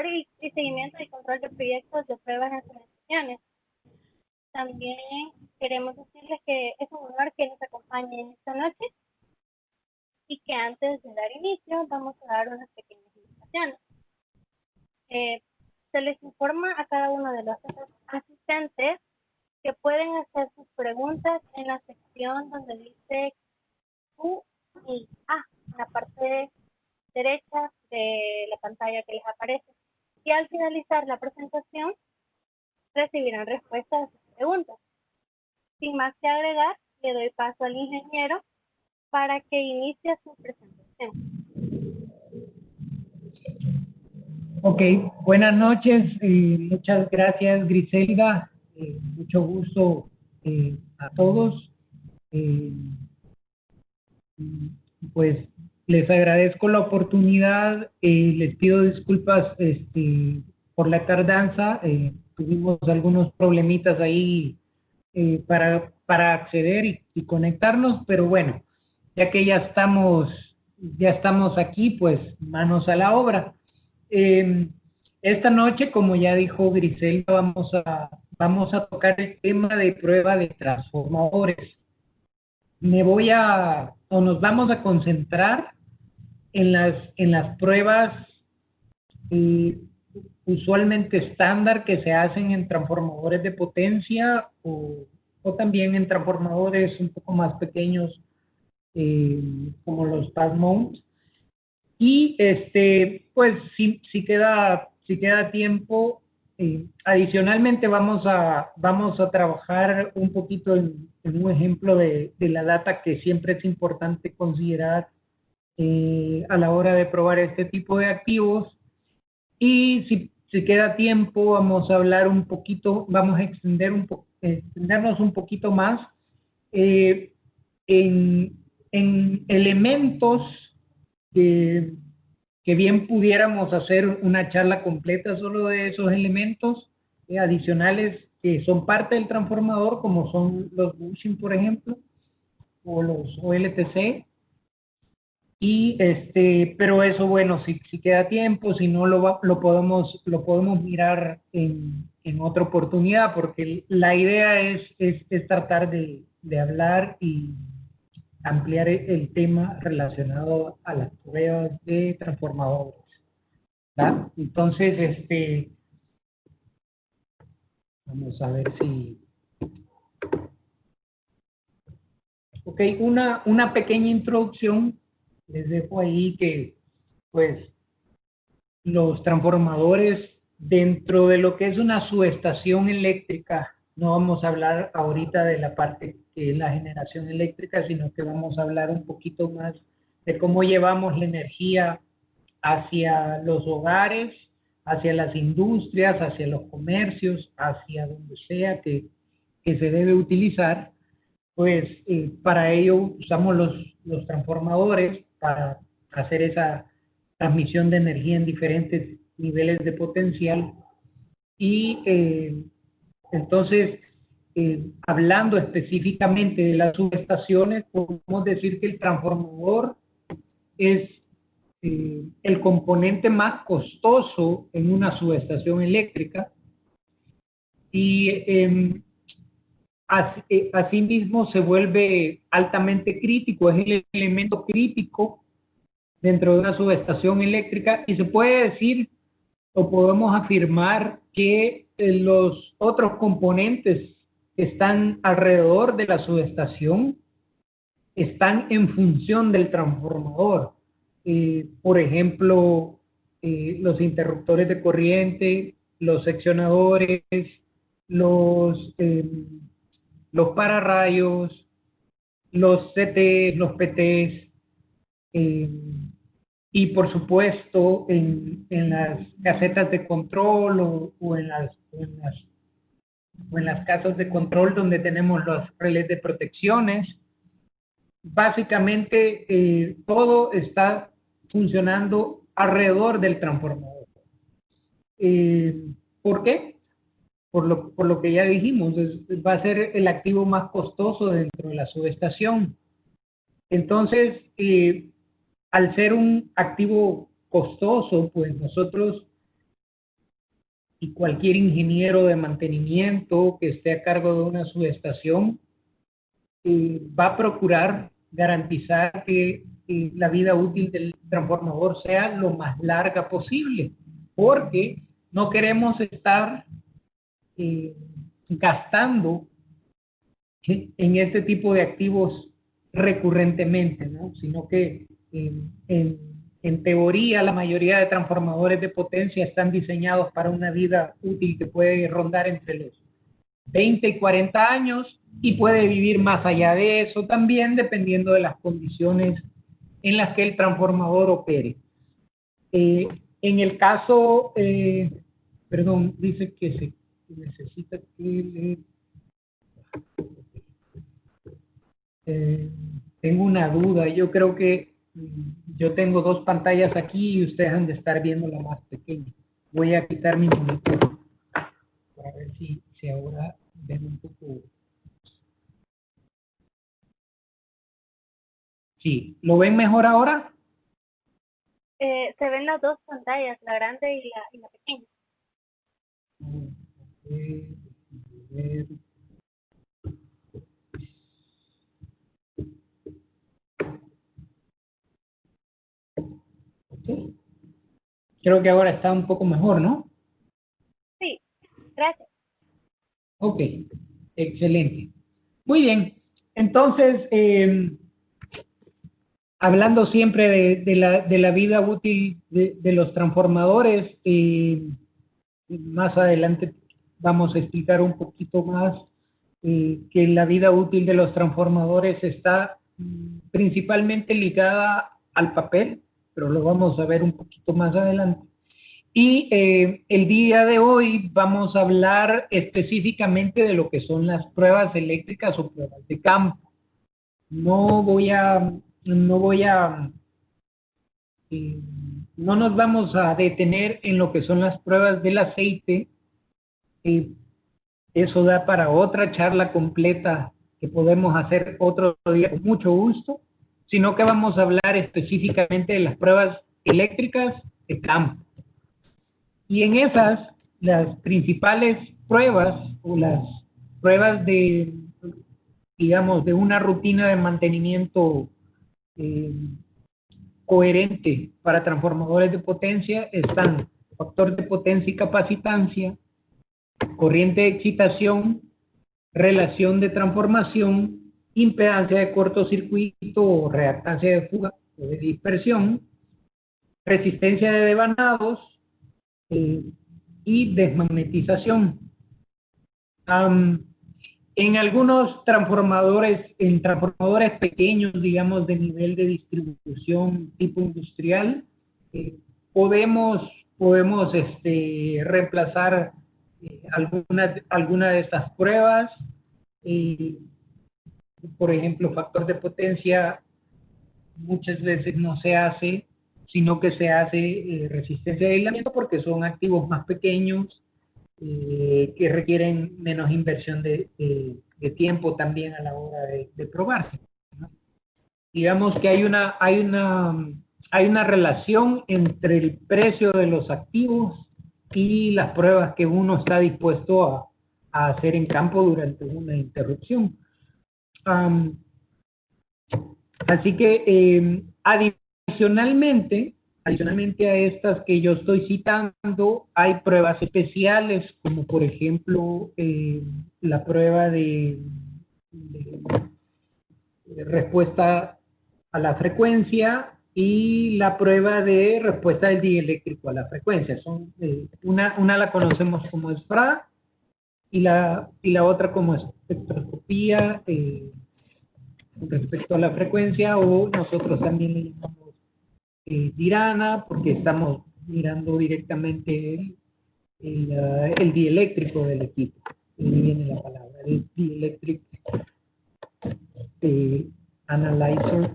y seguimiento y control de proyectos de pruebas en estaciones. También queremos decirles que es un honor que nos acompañen esta noche y que antes de dar inicio vamos a dar unas pequeñas indicaciones. Se les informa a cada uno de los asistentes que pueden hacer sus preguntas en la sección donde dice Q y A, en la parte derecha de la pantalla que les aparece. Y al finalizar la presentación, recibirán respuestas a sus preguntas. Sin más que agregar, le doy paso al ingeniero para que inicie su presentación. Ok, buenas noches, muchas gracias Griselda, mucho gusto a todos. Pues les agradezco la oportunidad, les pido disculpas por la tardanza, tuvimos algunos problemitas ahí para acceder y conectarnos, pero bueno, ya que ya estamos aquí, pues manos a la obra. Esta noche, como ya dijo Griselda, vamos a tocar el tema de prueba de transformadores. Nos vamos a concentrar en las pruebas usualmente estándar que se hacen en transformadores de potencia o también en transformadores un poco más pequeños como los pad mount. Y pues si queda tiempo, adicionalmente vamos a trabajar un poquito en un ejemplo de la data que siempre es importante considerar a la hora de probar este tipo de activos. Y si queda tiempo, vamos a hablar un poquito, vamos a extendernos un poquito más en elementos que bien pudiéramos hacer una charla completa solo de esos elementos adicionales que son parte del transformador, como son los bushing, por ejemplo, o los OLTC. Y pero eso, bueno, si queda tiempo, si no lo podemos mirar en otra oportunidad, porque la idea es tratar de hablar y ampliar el tema relacionado a las pruebas de transformadores, ¿verdad? Entonces, vamos a ver si... Ok, una pequeña introducción. Les dejo ahí que, pues, los transformadores dentro de lo que es una subestación eléctrica, no vamos a hablar ahorita de la parte que es la generación eléctrica, sino que vamos a hablar un poquito más de cómo llevamos la energía hacia los hogares, hacia las industrias, hacia los comercios, hacia donde sea que se debe utilizar. Pues para ello usamos los transformadores para hacer esa transmisión de energía en diferentes niveles de potencial. Y entonces, hablando específicamente de las subestaciones, podemos decir que el transformador es el componente más costoso en una subestación eléctrica y asimismo se vuelve altamente crítico, es el elemento crítico dentro de una subestación eléctrica y se puede decir o podemos afirmar que los otros componentes que están alrededor de la subestación están en función del transformador. Por ejemplo, los interruptores de corriente, los seccionadores, los, eh, los pararrayos, los CTs, los PTs, y por supuesto en las casetas de control o en las casas de control donde tenemos los relés de protecciones. Básicamente todo está funcionando alrededor del transformador. ¿Por qué? Por lo que ya dijimos, va a ser el activo más costoso dentro de la subestación. Entonces, al ser un activo costoso, pues nosotros y cualquier ingeniero de mantenimiento que esté a cargo de una subestación va a procurar garantizar que la vida útil del transformador sea lo más larga posible, porque no queremos estar gastando en este tipo de activos recurrentemente, ¿no? Sino que en teoría la mayoría de transformadores de potencia están diseñados para una vida útil que puede rondar entre los 20 y 40 años y puede vivir más allá de eso también dependiendo de las condiciones en las que el transformador opere. En el caso, perdón, dice que se necesita que tengo una duda. Yo creo que yo tengo dos pantallas aquí y ustedes han de estar viendo la más pequeña. Voy a quitar mi monitor para ver si ahora ven un poco. Sí, ¿lo ven mejor ahora? Se ven las dos pantallas, la grande y la pequeña. A ver. Okay. Creo que ahora está un poco mejor, ¿no? Sí, gracias. Ok, excelente. Muy bien. Entonces, hablando siempre de la vida útil de los transformadores, más adelante vamos a explicar un poquito más que la vida útil de los transformadores está principalmente ligada al papel, pero lo vamos a ver un poquito más adelante. Y el día de hoy vamos a hablar específicamente de lo que son las pruebas eléctricas o pruebas de campo. No voy a, no voy a, eh, no nos vamos a detener en lo que son las pruebas del aceite. Eso da para otra charla completa que podemos hacer otro día con mucho gusto, sino que vamos a hablar específicamente de las pruebas eléctricas de campo. Y en esas, las principales pruebas o las pruebas de, digamos, de una rutina de mantenimiento eh, coherente para transformadores de potencia están factor de potencia y capacitancia, corriente de excitación, relación de transformación, impedancia de cortocircuito o reactancia de fuga o de dispersión, resistencia de devanados, eh, y desmagnetización. En algunos transformadores, en transformadores pequeños, digamos, de nivel de distribución tipo industrial, eh, podemos reemplazar alguna de estas pruebas. Eh, por ejemplo, factor de potencia muchas veces no se hace, sino que se hace resistencia de aislamiento porque son activos más pequeños que requieren menos inversión de tiempo también a la hora de probarse, ¿no? Digamos que hay una relación entre el precio de los activos y las pruebas que uno está dispuesto a hacer en campo durante una interrupción. Así que adicionalmente a estas que yo estoy citando, hay pruebas especiales, como por ejemplo la prueba de respuesta a la frecuencia y la prueba de respuesta del dieléctrico a la frecuencia. Son, una la conocemos como SFRA y la otra como espectroscopía respecto a la frecuencia, o nosotros también le llamamos Dirana, porque estamos mirando directamente el dieléctrico del equipo. Ahí viene la palabra, el dielectric analyzer.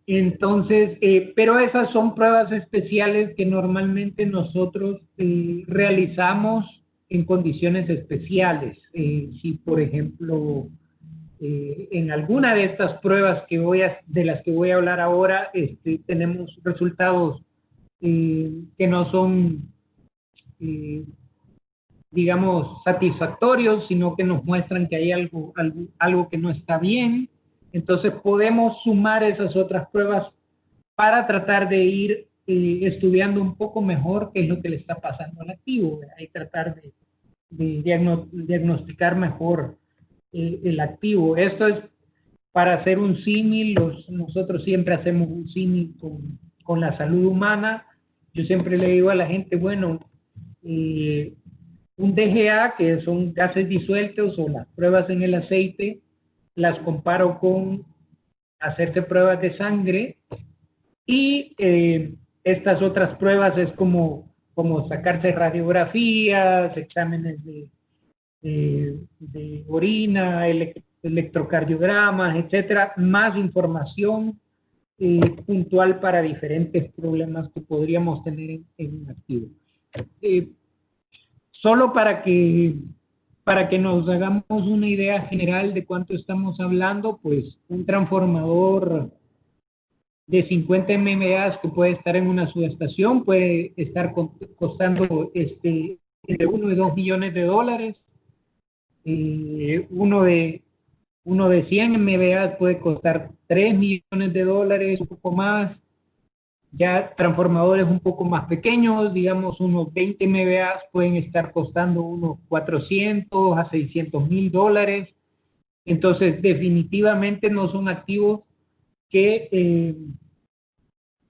Entonces, pero esas son pruebas especiales que normalmente nosotros realizamos en condiciones especiales. Si, por ejemplo, en alguna de estas pruebas de las que voy a hablar ahora, tenemos resultados que no son digamos, satisfactorios, sino que nos muestran que hay algo que no está bien. Entonces podemos sumar esas otras pruebas para tratar de ir estudiando un poco mejor qué es lo que le está pasando al activo, y tratar de diagnosticar mejor el activo. Esto es para hacer un símil. Nosotros siempre hacemos un símil con la salud humana. Yo siempre le digo a la gente, bueno, un DGA, que son gases disueltos, o las pruebas en el aceite, las comparo con hacerse pruebas de sangre, y estas otras pruebas es como sacarse radiografías, exámenes de orina, electrocardiogramas, etcétera, más información puntual para diferentes problemas que podríamos tener en un activo. Solo para que nos hagamos una idea general de cuánto estamos hablando, pues un transformador de 50 MVA que puede estar en una subestación puede estar costando entre 1 y 2 millones de dólares. Uno de 100 MVA puede costar 3 millones de dólares, un poco más. Ya transformadores un poco más pequeños, digamos unos 20 MVA, pueden estar costando unos 400 a 600 mil dólares. Entonces, definitivamente no son activos que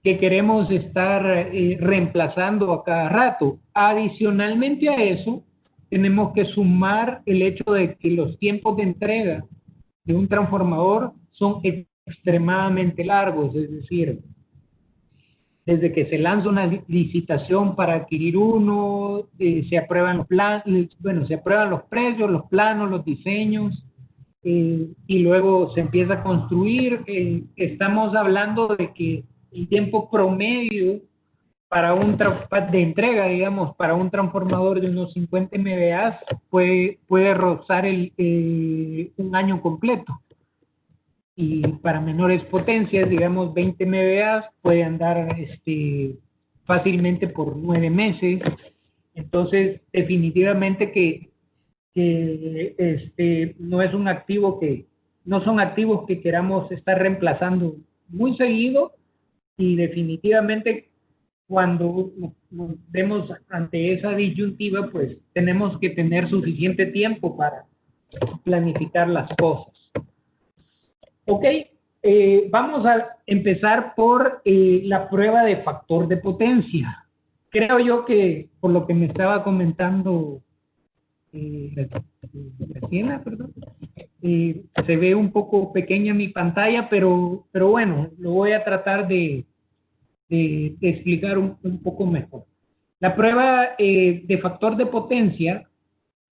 queremos estar reemplazando a cada rato. Adicionalmente a eso, tenemos que sumar el hecho de que los tiempos de entrega de un transformador son extremadamente largos, es decir, desde que se lanza una licitación para adquirir uno, se aprueban se aprueban los precios, los planos, los diseños, y luego se empieza a construir. Estamos hablando de que el tiempo promedio para de entrega, digamos, para un transformador de unos 50 MVA puede rozar un año completo. Y para menores potencias, digamos 20 MVA, puede andar fácilmente por 9 meses. Entonces, definitivamente que no es un activo no son activos que queramos estar reemplazando muy seguido, y definitivamente cuando nos vemos ante esa disyuntiva, pues tenemos que tener suficiente tiempo para planificar las cosas. Ok, vamos a empezar por la prueba de factor de potencia. Creo yo que, por lo que me estaba comentando Graciela, perdón, se ve un poco pequeña mi pantalla, pero bueno, lo voy a tratar de explicar un poco mejor. La prueba de factor de potencia,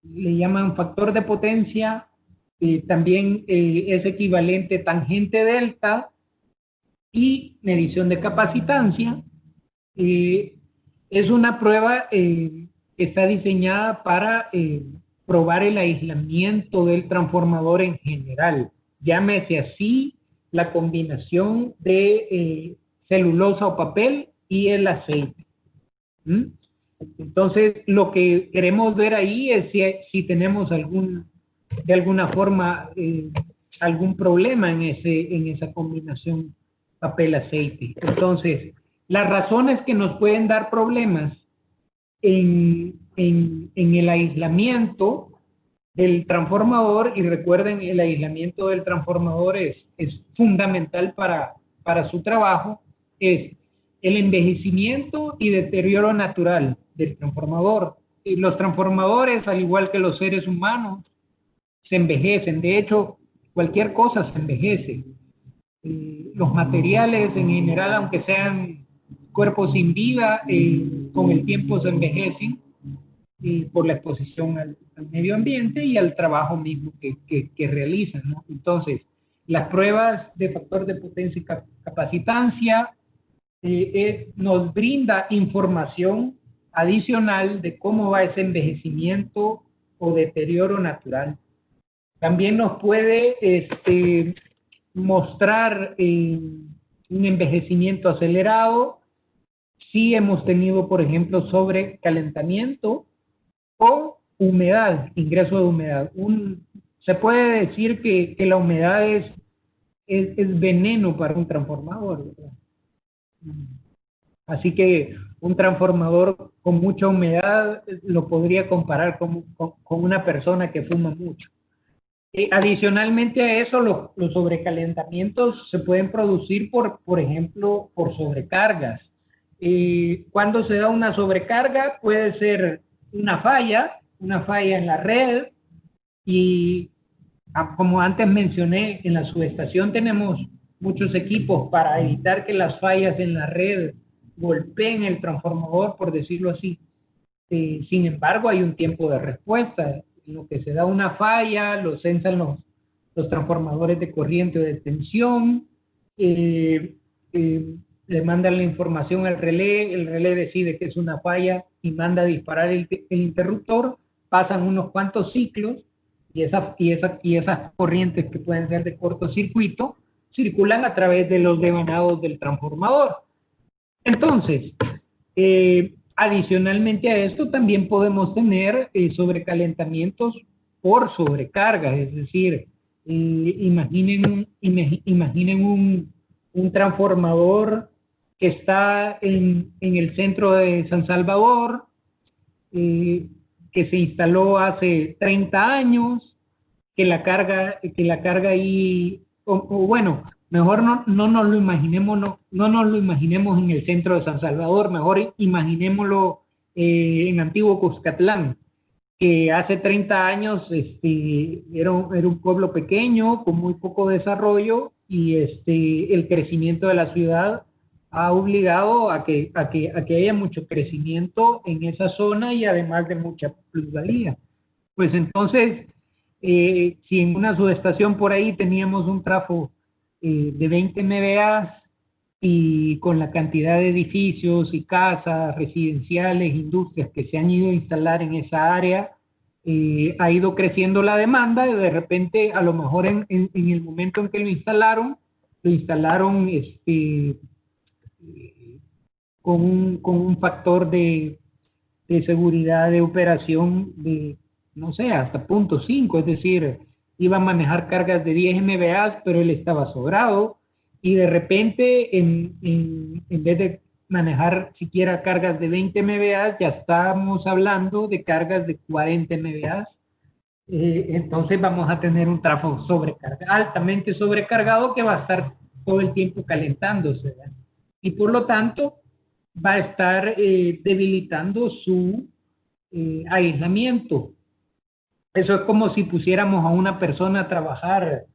le llaman factor de potencia, también es equivalente tangente delta y medición de capacitancia. Es una prueba que está diseñada para probar el aislamiento del transformador en general. Llámese así la combinación de celulosa o papel y el aceite. Entonces, lo que queremos ver ahí es si tenemos de alguna forma algún problema en esa combinación papel-aceite. Entonces, las razones que nos pueden dar problemas en el aislamiento del transformador, y recuerden, el aislamiento del transformador es fundamental para su trabajo, es el envejecimiento y deterioro natural del transformador. Y los transformadores, al igual que los seres humanos, se envejecen. De hecho, cualquier cosa se envejece. Los materiales en general, aunque sean cuerpos sin vida, con el tiempo se envejecen por la exposición al medio ambiente y al trabajo mismo que realizan, ¿no? Entonces, las pruebas de factor de potencia y capacitancia nos brinda información adicional de cómo va ese envejecimiento o deterioro natural. También nos puede mostrar un envejecimiento acelerado sí hemos tenido, por ejemplo, sobrecalentamiento o humedad, ingreso de humedad. Se puede decir que la humedad es veneno para un transformador, ¿verdad? Así que un transformador con mucha humedad lo podría comparar con una persona que fuma mucho. Adicionalmente a eso, los sobrecalentamientos se pueden producir por ejemplo, por sobrecargas. Cuando se da una sobrecarga, puede ser una falla en la red, y como antes mencioné, en la subestación tenemos muchos equipos para evitar que las fallas en la red golpeen el transformador, por decirlo así. Sin embargo, hay un tiempo de respuesta. En lo que se da una falla, lo censan los transformadores de corriente o de tensión, eh, le mandan la información al relé, el relé decide que es una falla y manda a disparar el interruptor, pasan unos cuantos ciclos y esas corrientes que pueden ser de cortocircuito circulan a través de los devanados del transformador. Entonces, adicionalmente a esto, también podemos tener sobrecalentamientos por sobrecargas, es decir, imaginen un transformador que está en el centro de San Salvador, que se instaló hace 30 años, que la carga ahí, o bueno, mejor no nos lo imaginemos, no nos lo imaginemos en el centro de San Salvador, mejor imaginémoslo en Antiguo Cuscatlán, que hace 30 años era un pueblo pequeño, con muy poco desarrollo, y el crecimiento de la ciudad ha obligado a que haya mucho crecimiento en esa zona y además de mucha plusvalía. Pues entonces, si en una subestación por ahí teníamos un trafo de 20 MVA, y con la cantidad de edificios y casas residenciales, industrias que se han ido a instalar en esa área, ha ido creciendo la demanda, y de repente, a lo mejor en el momento en que lo instalaron con un factor de seguridad de operación de, no sé, hasta 0.5, es decir, iba a manejar cargas de 10 MVA, pero él estaba sobrado, y de repente, en vez de manejar siquiera cargas de 20 MVA, ya estamos hablando de cargas de 40 MVA. Entonces vamos a tener un trafo altamente sobrecargado, que va a estar todo el tiempo calentándose, ¿verdad? Y por lo tanto va a estar debilitando su aislamiento. Eso es como si pusiéramos a una persona a trabajar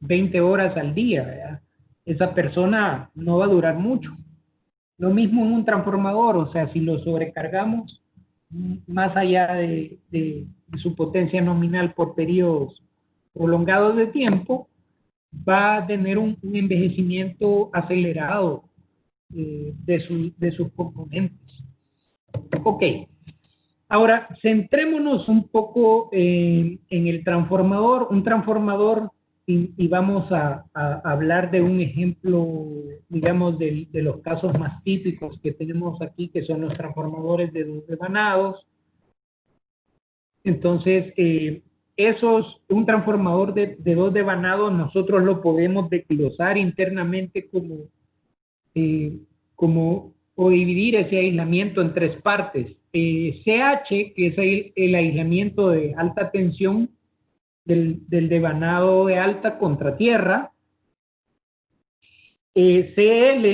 20 horas al día, ¿verdad? Esa persona no va a durar mucho. Lo mismo en un transformador, o sea, si lo sobrecargamos más allá de su potencia nominal por periodos prolongados de tiempo, va a tener un envejecimiento acelerado de sus componentes. Ok, ahora centrémonos un poco en el transformador, y vamos a hablar de un ejemplo, digamos, de los casos más típicos que tenemos aquí, que son los transformadores de dos devanados. Entonces, un transformador de dos devanados, nosotros lo podemos desglosar internamente o dividir ese aislamiento en tres partes. CH, que es el aislamiento de alta tensión del devanado de alta contra tierra. CL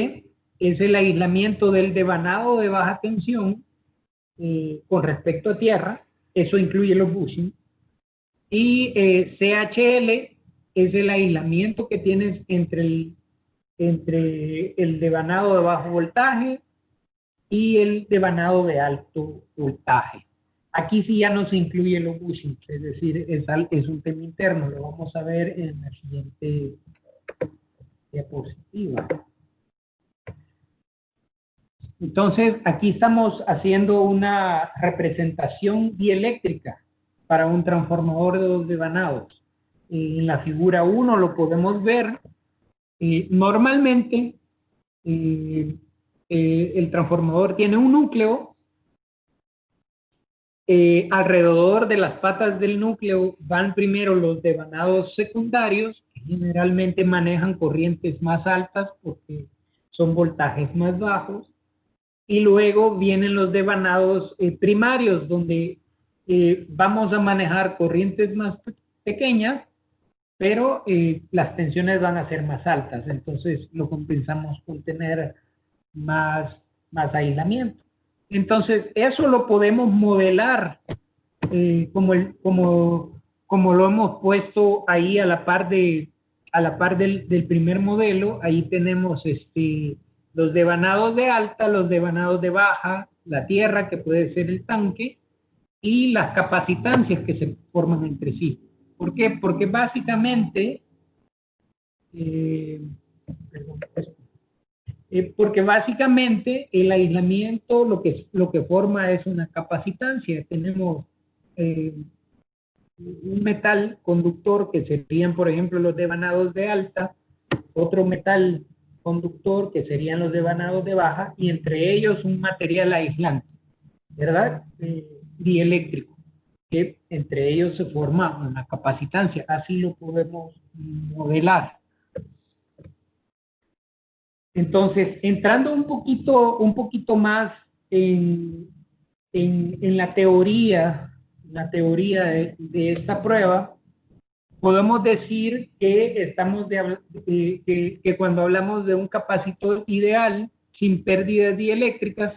es el aislamiento del devanado de baja tensión con respecto a tierra. Eso incluye los bushing. Y CHL es el aislamiento que tienes entre el devanado de bajo voltaje y el devanado de alto voltaje. Aquí sí ya no se incluye los bushings, es decir, es un tema interno, lo vamos a ver en la siguiente diapositiva. Entonces, aquí estamos haciendo una representación dieléctrica para un transformador de dos devanados. En la figura 1 lo podemos ver. Normalmente, el transformador tiene un núcleo. Alrededor de las patas del núcleo van primero los devanados secundarios, que generalmente manejan corrientes más altas porque son voltajes más bajos, y luego vienen los devanados primarios, donde vamos a manejar corrientes más pequeñas, pero las tensiones van a ser más altas, entonces lo compensamos con tener más aislamiento. Entonces, eso lo podemos modelar como lo hemos puesto ahí a la par del primer modelo. Ahí tenemos los devanados de alta, los devanados de baja, la tierra, que puede ser el tanque, y las capacitancias que se forman entre sí. ¿Por qué? Porque básicamente, el aislamiento lo que forma es una capacitancia. Tenemos un metal conductor, que serían, por ejemplo, los devanados de alta, otro metal conductor, que serían los devanados de baja, y entre ellos un material aislante, ¿verdad? Dieléctrico, que entre ellos se forma una capacitancia. Así lo podemos modelar. Entonces, entrando un poquito más en la teoría de esta prueba, podemos decir que que cuando hablamos de un capacitor ideal sin pérdidas dieléctricas,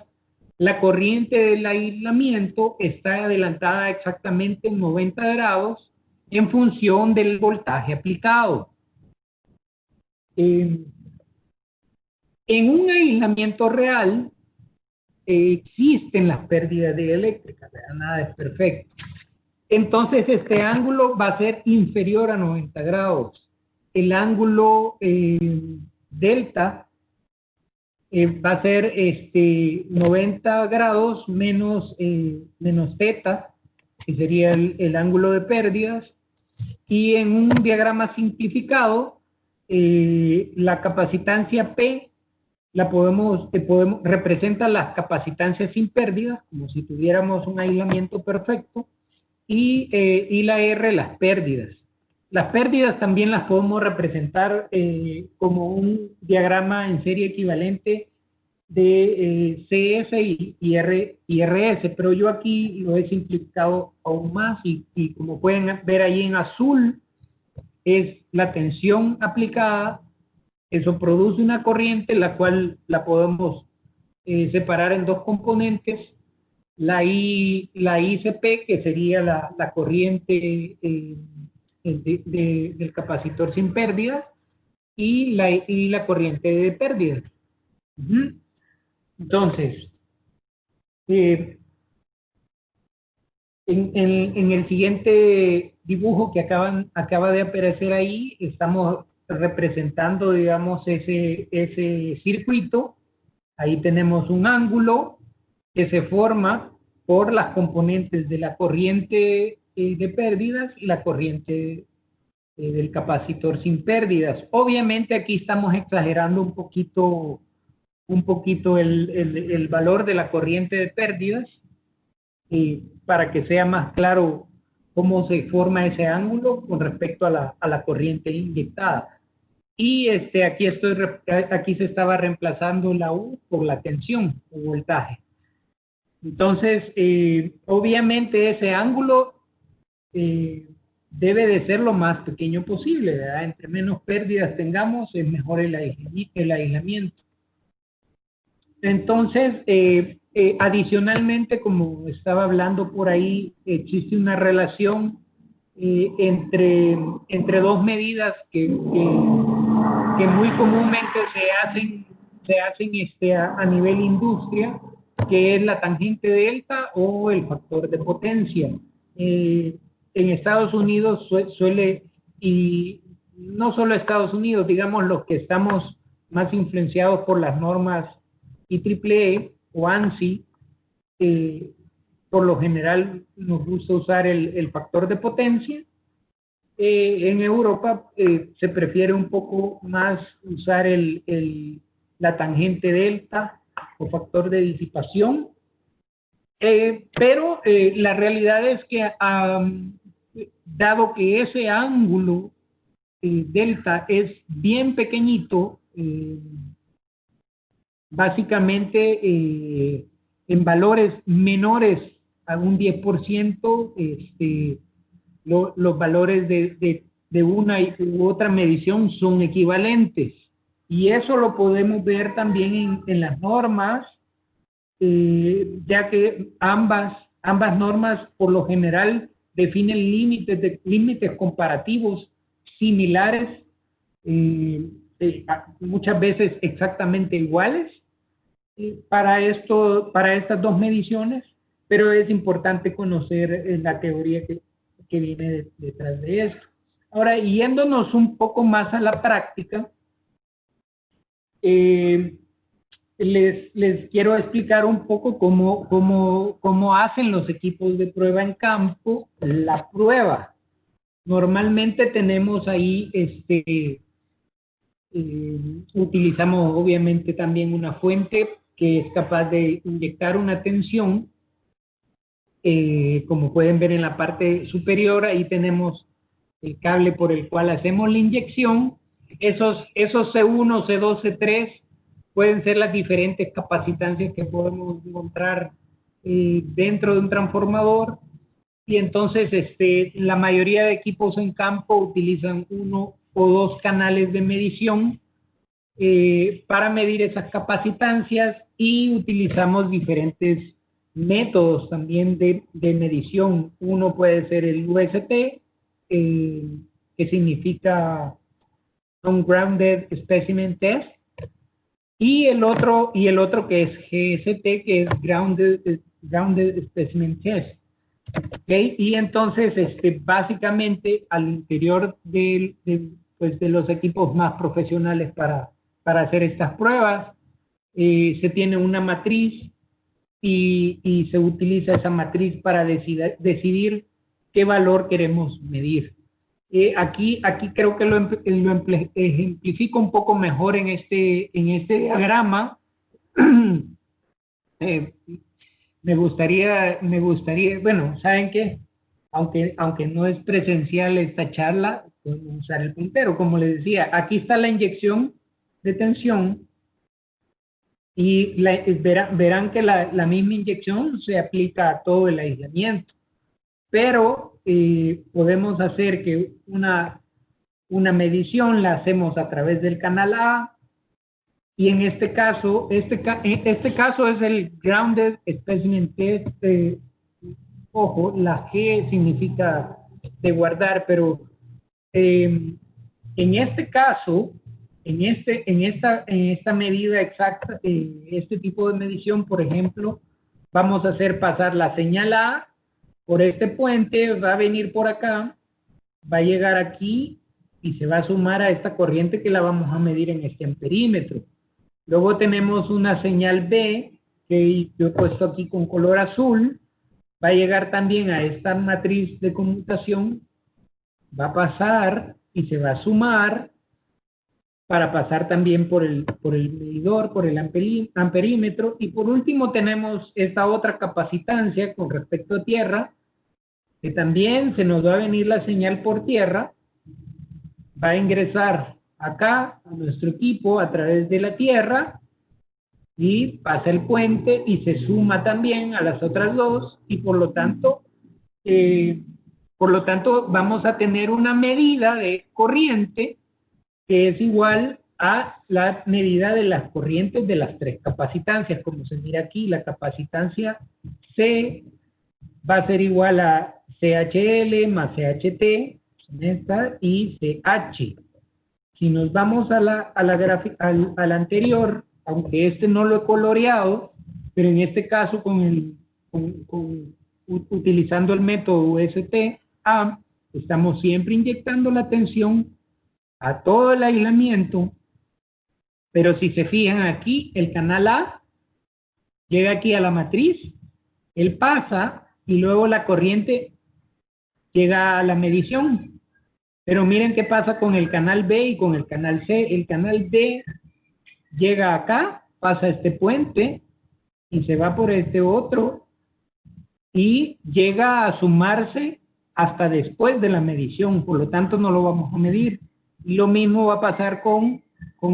la corriente del aislamiento está adelantada exactamente en 90 grados en función del voltaje aplicado. En un aislamiento real existen las pérdidas dieléctricas, ¿verdad? Nada es perfecto. Entonces este ángulo va a ser inferior a 90 grados. El ángulo delta va a ser 90 grados menos teta, que sería el ángulo de pérdidas. Y en un diagrama simplificado, la capacitancia P representa las capacitancias sin pérdidas, como si tuviéramos un aislamiento perfecto, y la R, las pérdidas. Las pérdidas también las podemos representar como un diagrama en serie equivalente de CS y RS, pero yo aquí lo he simplificado aún más, y como pueden ver ahí en azul, es la tensión aplicada. Eso produce una corriente, la cual la podemos separar en dos componentes: la ICP, que sería la corriente del capacitor sin pérdidas, y la corriente de pérdidas. Entonces, en el siguiente dibujo que acaba de aparecer ahí, estamos representando, digamos, ese circuito. Ahí tenemos un ángulo que se forma por las componentes de la corriente de pérdidas y la corriente del capacitor sin pérdidas. Obviamente aquí estamos exagerando un poquito el valor de la corriente de pérdidas, para que sea más claro cómo se forma ese ángulo con respecto a la corriente inyectada. Y aquí se estaba reemplazando la U por la tensión o voltaje. Entonces, obviamente ese ángulo debe de ser lo más pequeño posible, ¿verdad? Entre menos pérdidas tengamos, es mejor el aislamiento. Entonces, adicionalmente, como estaba hablando por ahí, existe una relación entre dos medidas que muy comúnmente se hacen a nivel industria, que es la tangente delta o el factor de potencia. En Estados Unidos y no solo Estados Unidos, digamos los que estamos más influenciados por las normas IEEE o ANSI, por lo general nos gusta usar el factor de potencia. En Europa se prefiere un poco más usar la tangente delta o factor de disipación. Pero la realidad es que dado que ese ángulo delta es bien pequeñito, básicamente en valores menores a un 10%, los valores de una u otra medición son equivalentes. Y eso lo podemos ver también en las normas, ya que ambas normas por lo general definen límites comparativos similares, muchas veces exactamente iguales para estas dos mediciones, pero es importante conocer la teoría que viene detrás de esto. Ahora, yéndonos un poco más a la práctica, les quiero explicar un poco cómo hacen los equipos de prueba en campo la prueba. Normalmente tenemos ahí, utilizamos obviamente también una fuente que es capaz de inyectar una tensión. Como pueden ver en la parte superior, ahí tenemos el cable por el cual hacemos la inyección. Esos C1, C2, C3 pueden ser las diferentes capacitancias que podemos encontrar dentro de un transformador. Y entonces la mayoría de equipos en campo utilizan uno o dos canales de medición para medir esas capacitancias, y utilizamos diferentes métodos también de medición. Uno puede ser el UST, que significa Ungrounded Specimen Test, y el otro que es GST, que es Grounded Specimen Test. ¿Okay? Y entonces, básicamente, al interior de los equipos más profesionales para hacer estas pruebas, se tiene una matriz y se utiliza esa matriz para decidir qué valor queremos medir. Aquí creo que lo ejemplifico un poco mejor en este diagrama. Me gustaría, bueno, ¿saben qué? Aunque no es presencial esta charla, podemos usar el puntero. Como les decía, aquí está la inyección de tensión, y verán que la misma inyección se aplica a todo el aislamiento. Pero podemos hacer que una medición la hacemos a través del canal A, y en este caso es el Grounded Specimen Test. Ojo, la G significa de guardar, pero en este caso, en esta medida exacta, este tipo de medición, por ejemplo, vamos a hacer pasar la señal A por este puente, va a venir por acá, va a llegar aquí y se va a sumar a esta corriente que la vamos a medir en este amperímetro. Luego tenemos una señal B, que yo he puesto aquí con color azul, va a llegar también a esta matriz de conmutación, va a pasar y se va a sumar para pasar también por el medidor, por el amperímetro. Y por último tenemos esta otra capacitancia con respecto a tierra, que también se nos va a venir la señal por tierra, va a ingresar acá a nuestro equipo a través de la tierra, y pasa el puente y se suma también a las otras dos, y por lo tanto vamos a tener una medida de corriente que es igual a la medida de las corrientes de las tres capacitancias. Como se mira aquí, la capacitancia C va a ser igual a CHL más CHT, esta, y CH. Si nos vamos a la gráfica, al anterior, aunque este no lo he coloreado, pero en este caso utilizando el método UST-A, estamos siempre inyectando la tensión a todo el aislamiento, pero si se fijan aquí, el canal A llega aquí a la matriz, él pasa y luego la corriente llega a la medición. Pero miren qué pasa con el canal B y con el canal C. El canal B llega acá, pasa este puente y se va por este otro y llega a sumarse hasta después de la medición, por lo tanto no lo vamos a medir. Y lo mismo va a pasar con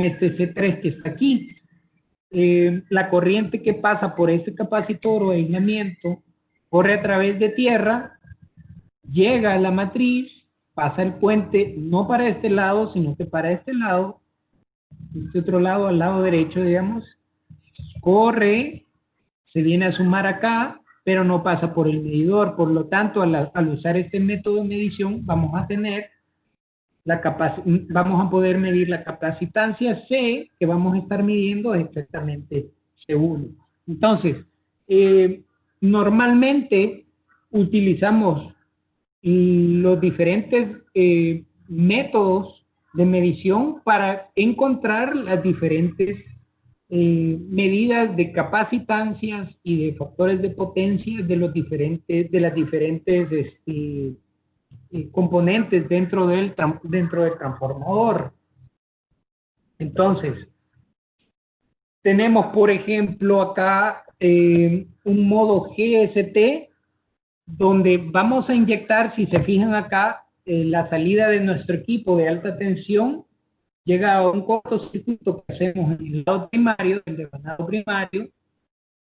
este C3 que está aquí. La corriente que pasa por este capacitor o aislamiento corre a través de tierra, llega a la matriz, pasa el puente no para este lado, sino que para este lado, este otro lado, al lado derecho, digamos, corre, se viene a sumar acá, pero no pasa por el medidor. Por lo tanto, al usar este método de medición, vamos a poder medir la capacitancia C, que vamos a estar midiendo exactamente C1. Entonces, normalmente utilizamos los diferentes métodos de medición para encontrar las diferentes medidas de capacitancias y de factores de potencia de las diferentes componentes dentro del transformador. Entonces, tenemos por ejemplo acá un modo GST donde vamos a inyectar, si se fijan acá, la salida de nuestro equipo de alta tensión llega a un cortocircuito que hacemos en el lado primario, del devanado primario.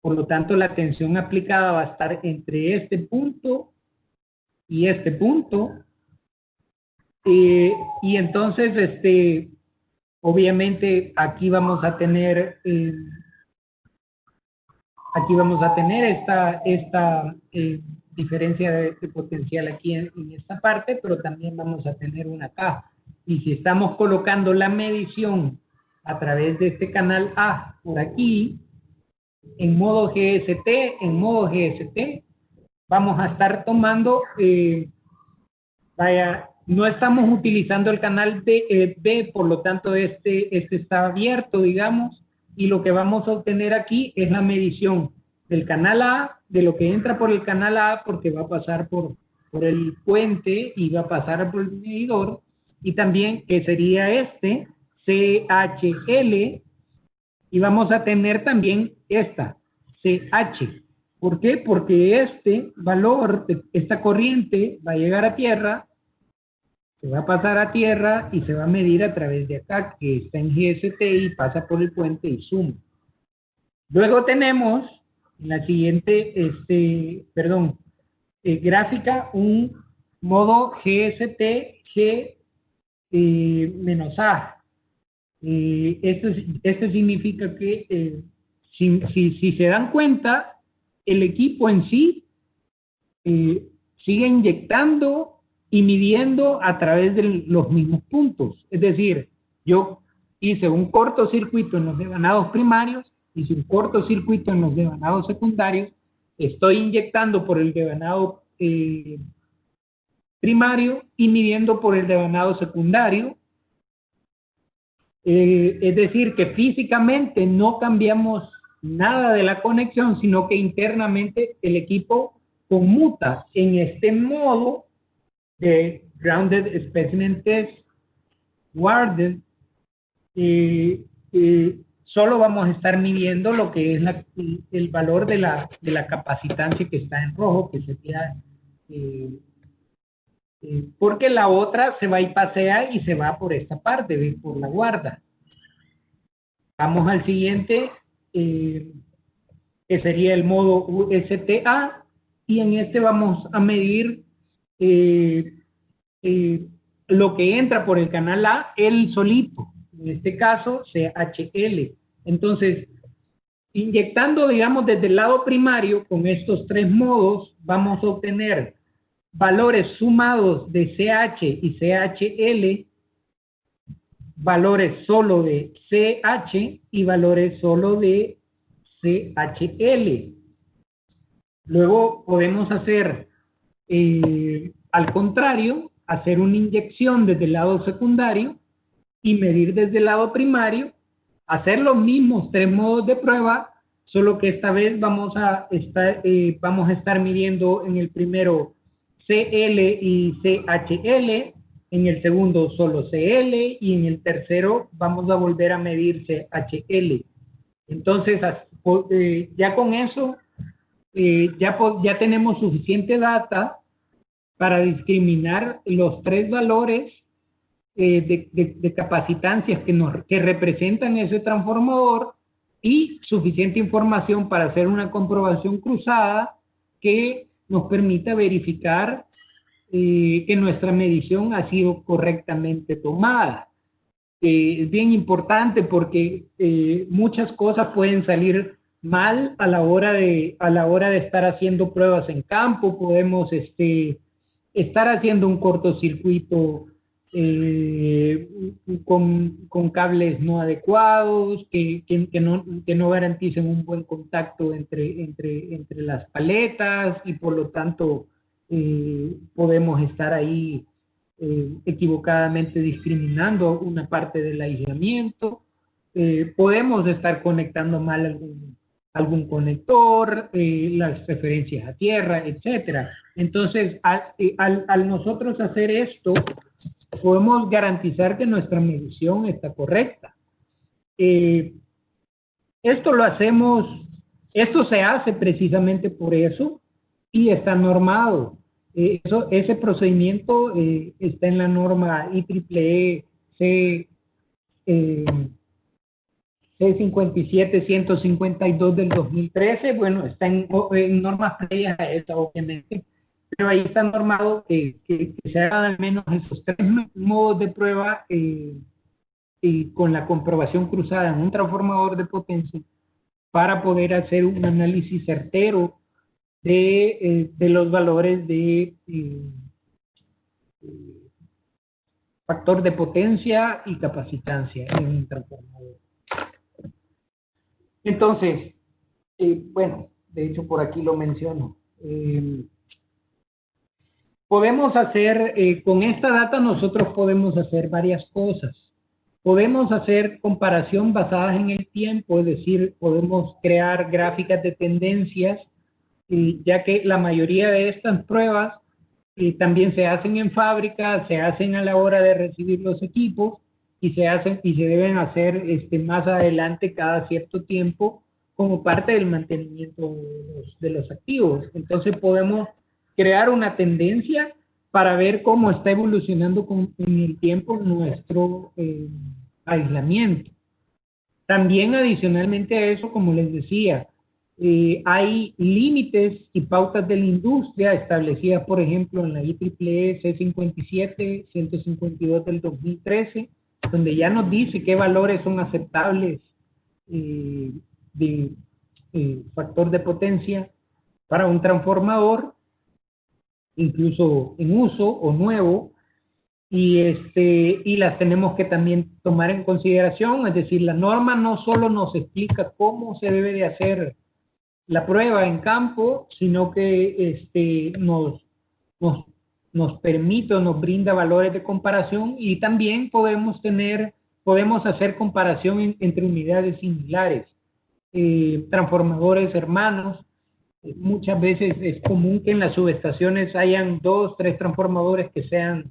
Por lo tanto, la tensión aplicada va a estar entre este punto y este punto. Y entonces, obviamente, aquí vamos a tener esta diferencia de potencial aquí en esta parte, pero también vamos a tener una acá. Y si estamos colocando la medición a través de este canal A por aquí, en modo GST, vamos a estar tomando, no estamos utilizando el canal B, por lo tanto este está abierto, digamos, y lo que vamos a obtener aquí es la medición del canal A, de lo que entra por el canal A, porque va a pasar por el puente y va a pasar por el medidor, y también que sería este, CHL, y vamos a tener también esta, CH. ¿Por qué? Porque este valor, esta corriente va a llegar a tierra, se va a pasar a tierra y se va a medir a través de acá, que está en GST y pasa por el puente y suma. Luego tenemos en la siguiente, gráfica, un modo GST G menos A. Esto significa que si se dan cuenta, el equipo en sí sigue inyectando y midiendo a través de los mismos puntos. Es decir, yo hice un cortocircuito en los devanados primarios, hice un cortocircuito en los devanados secundarios, estoy inyectando por el devanado primario y midiendo por el devanado secundario. Es decir, que físicamente no cambiamos nada de la conexión, sino que internamente el equipo conmuta en este modo de Grounded Specimen Test Guarded. Solo vamos a estar midiendo lo que es el valor de la capacitancia que está en rojo, que sería porque la otra se va y pasea y se va por esta parte, ¿ves? Por la guarda. Vamos al siguiente, que sería el modo USTA, y en este vamos a medir lo que entra por el canal A, él solito, en este caso CHL. Entonces, inyectando, digamos, desde el lado primario, con estos tres modos, vamos a obtener valores sumados de CH y CHL, valores solo de CH y valores solo de CHL. Luego podemos hacer, al contrario, hacer una inyección desde el lado secundario y medir desde el lado primario, hacer los mismos tres modos de prueba, solo que esta vez vamos a estar midiendo en el primero CL y CHL, en el segundo solo CL y en el tercero vamos a volver a medir CHL. Entonces, ya con eso, ya tenemos suficiente data para discriminar los tres valores de capacitancias que representan ese transformador y suficiente información para hacer una comprobación cruzada que nos permita verificar que nuestra medición ha sido correctamente tomada. Es bien importante porque muchas cosas pueden salir mal a la hora de estar haciendo pruebas en campo. Podemos estar haciendo un cortocircuito con cables no adecuados, que no garanticen un buen contacto entre las paletas, y por lo tanto podemos estar ahí equivocadamente discriminando una parte del aislamiento. Podemos estar conectando mal algún conector, las referencias a tierra, etcétera. Entonces, al nosotros hacer esto, podemos garantizar que nuestra medición está correcta. Esto se hace precisamente por eso y está normado. Ese procedimiento está en la norma IEEE C57-152 del 2013. Bueno, está en normas previas a esta, obviamente, pero ahí está normado que se hagan al menos esos tres modos de prueba con la comprobación cruzada en un transformador de potencia para poder hacer un análisis certero de los valores de factor de potencia y capacitancia en un transformador. Entonces, bueno, de hecho por aquí lo menciono. Podemos hacer, con esta data nosotros podemos hacer varias cosas. Podemos hacer comparación basadas en el tiempo, es decir, podemos crear gráficas de tendencias, ya que la mayoría de estas pruebas también se hacen en fábrica, se hacen a la hora de recibir los equipos y se deben hacer más adelante cada cierto tiempo como parte del mantenimiento de los activos. Entonces podemos crear una tendencia para ver cómo está evolucionando en el tiempo nuestro aislamiento. También adicionalmente a eso, como les decía, hay límites y pautas de la industria establecidas, por ejemplo, en la IEEE C57-152 del 2013, donde ya nos dice qué valores son aceptables de factor de potencia para un transformador, incluso en uso o nuevo, y las tenemos que también tomar en consideración. Es decir, la norma no solo nos explica cómo se debe de hacer la prueba en campo, sino que nos permite o nos brinda valores de comparación, y también podemos hacer comparación entre unidades similares, transformadores hermanos. Muchas veces es común que en las subestaciones hayan 2, 3 transformadores que sean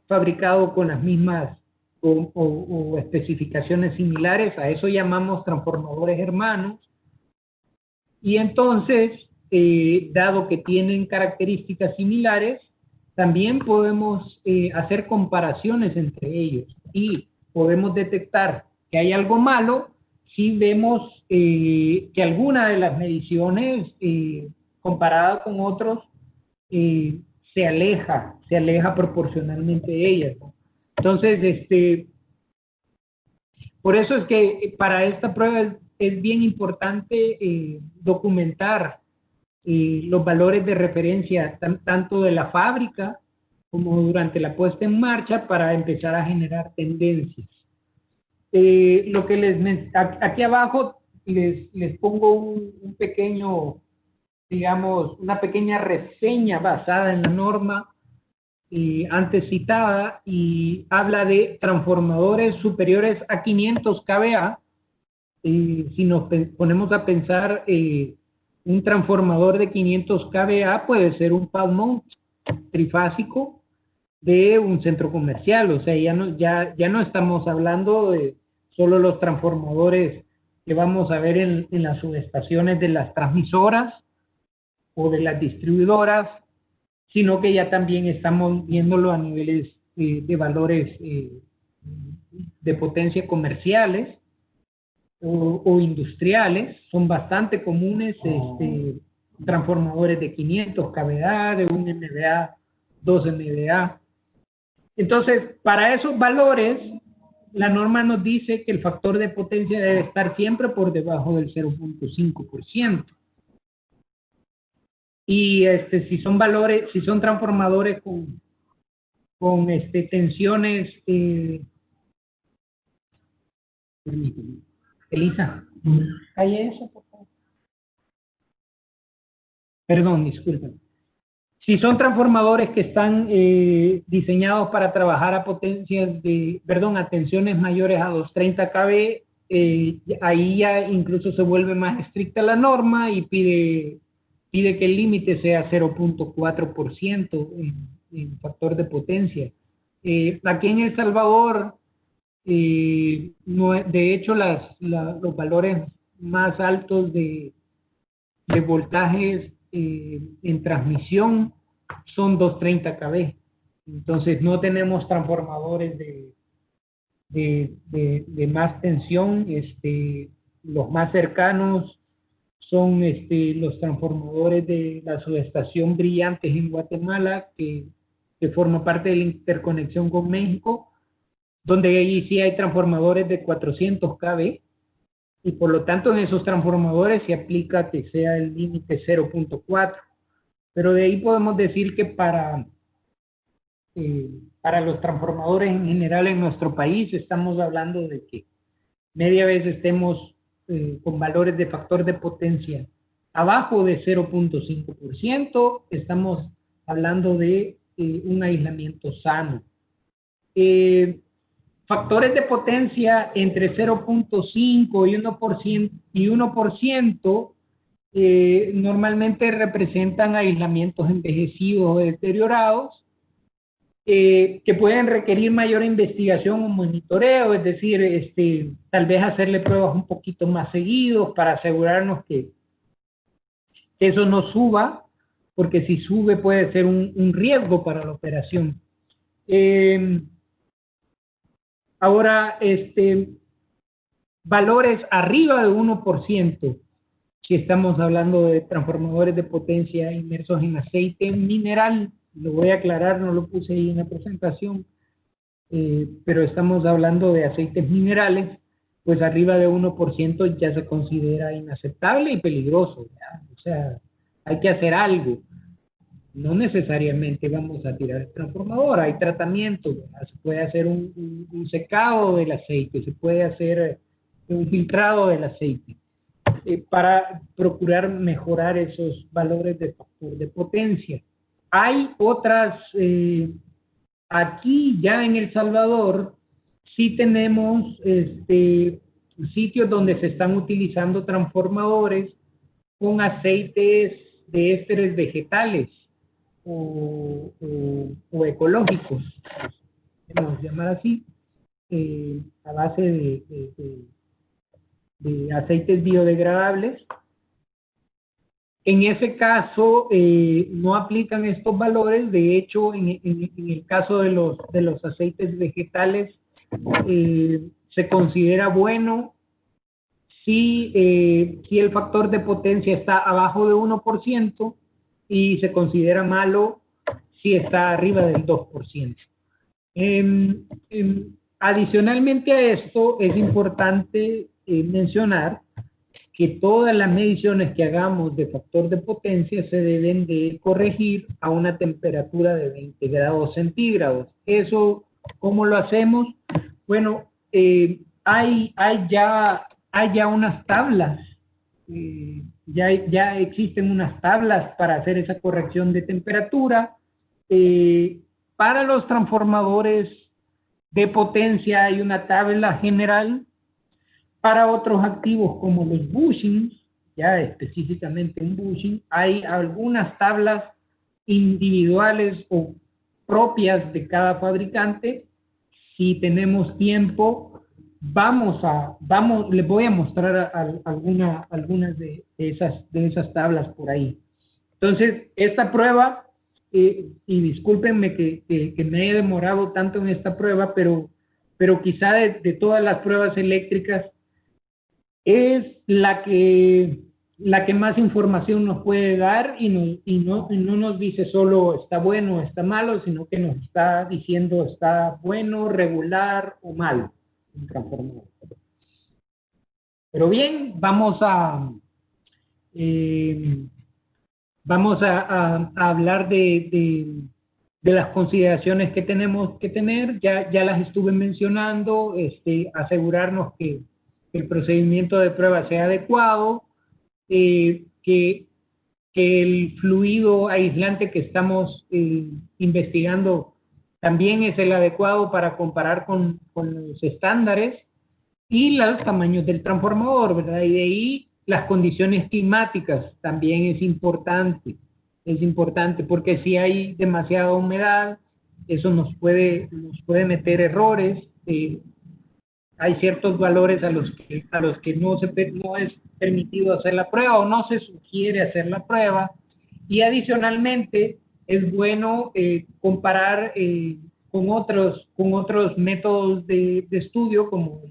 fabricados con las mismas o especificaciones similares. A eso llamamos transformadores hermanos. Y entonces, dado que tienen características similares, también podemos hacer comparaciones entre ellos y podemos detectar que hay algo malo si vemos que alguna de las mediciones comparada con otros se aleja proporcionalmente de ellas, ¿no? Entonces, por eso es que para esta prueba es bien importante documentar los valores de referencia tanto de la fábrica como durante la puesta en marcha, para empezar a generar tendencias. Lo que aquí abajo les pongo un pequeño, digamos, una pequeña reseña basada en la norma antes citada, y habla de transformadores superiores a 500 kVA. Si nos ponemos a pensar, un transformador de 500 kVA puede ser un pad mount trifásico de un centro comercial. O sea, ya no estamos hablando de solo los transformadores que vamos a ver en las subestaciones de las transmisoras o de las distribuidoras, sino que ya también estamos viéndolo a niveles de valores de potencia comerciales o industriales. Son bastante comunes transformadores de 500 kVA, de 1 MVA, 2 MVA. Entonces, para esos valores, la norma nos dice que el factor de potencia debe estar siempre por debajo del 0.5%. Y si son valores, si son transformadores con tensiones, permíteme. Elisa, calle eso, por favor. Perdón, disculpen. Si son transformadores que están diseñados para trabajar a potencias a tensiones mayores a 230 kV, ahí ya incluso se vuelve más estricta la norma y pide que el límite sea 0.4% en factor de potencia. Aquí en El Salvador, de hecho, los valores más altos de voltajes en transmisión son 230 kV. Entonces no tenemos transformadores de más tensión. Los más cercanos son los transformadores de la subestación Brillantes en Guatemala, que forma parte de la interconexión con México, donde ahí sí hay transformadores de 400 kV, y por lo tanto en esos transformadores se aplica que sea el límite 0.4. Pero de ahí podemos decir que para los transformadores en general en nuestro país estamos hablando de que media vez estemos con valores de factor de potencia abajo de 0.5%, estamos hablando de un aislamiento sano. Factores de potencia entre 0.5 y 1% normalmente representan aislamientos envejecidos o deteriorados, que pueden requerir mayor investigación o monitoreo, es decir, tal vez hacerle pruebas un poquito más seguidos para asegurarnos que eso no suba, porque si sube puede ser un riesgo para la operación. Ahora, valores arriba de 1%, si estamos hablando de transformadores de potencia inmersos en aceite mineral, lo voy a aclarar, no lo puse ahí en la presentación, pero estamos hablando de aceites minerales, pues arriba de 1% ya se considera inaceptable y peligroso, ¿ya? O sea, hay que hacer algo. No necesariamente vamos a tirar el transformador, hay tratamiento, ¿verdad? Se puede hacer un secado del aceite, se puede hacer un filtrado del aceite, para procurar mejorar esos valores de factor de potencia. Hay otras, aquí ya en El Salvador, sí tenemos sitios donde se están utilizando transformadores con aceites de ésteres vegetales o ecológicos, podemos llamar así, a base de aceites biodegradables. En ese caso, no aplican estos valores. De hecho, en el caso de los aceites vegetales, se considera bueno si el factor de potencia está abajo de 1%, y se considera malo si está arriba del 2%. Adicionalmente a esto, es importante mencionar que todas las mediciones que hagamos de factor de potencia se deben de corregir a una temperatura de 20 grados centígrados. Eso, ¿cómo lo hacemos? Bueno, hay ya unas tablas, ya existen unas tablas para hacer esa corrección de temperatura. Para los transformadores de potencia hay una tabla general. Para otros activos como los bushings, ya específicamente un bushing, hay algunas tablas individuales o propias de cada fabricante. Si tenemos tiempo, les voy a mostrar algunas de esas tablas por ahí. Entonces, esta prueba, y discúlpenme que me haya demorado tanto en esta prueba, pero quizá de todas las pruebas eléctricas es la que más información nos puede dar y no nos dice solo está bueno o está malo, sino que nos está diciendo está bueno, regular o malo. Un transformador. Pero bien, vamos a hablar de las consideraciones que tenemos que tener. Ya las estuve mencionando, asegurarnos que el procedimiento de prueba sea adecuado, que el fluido aislante que estamos investigando también es el adecuado para comparar con los estándares, y los tamaños del transformador, ¿verdad? Y de ahí las condiciones climáticas también es importante porque si hay demasiada humedad, eso nos puede meter errores. Hay ciertos valores a los que no es permitido hacer la prueba o no se sugiere hacer la prueba. Y adicionalmente es bueno comparar con otros métodos de estudio como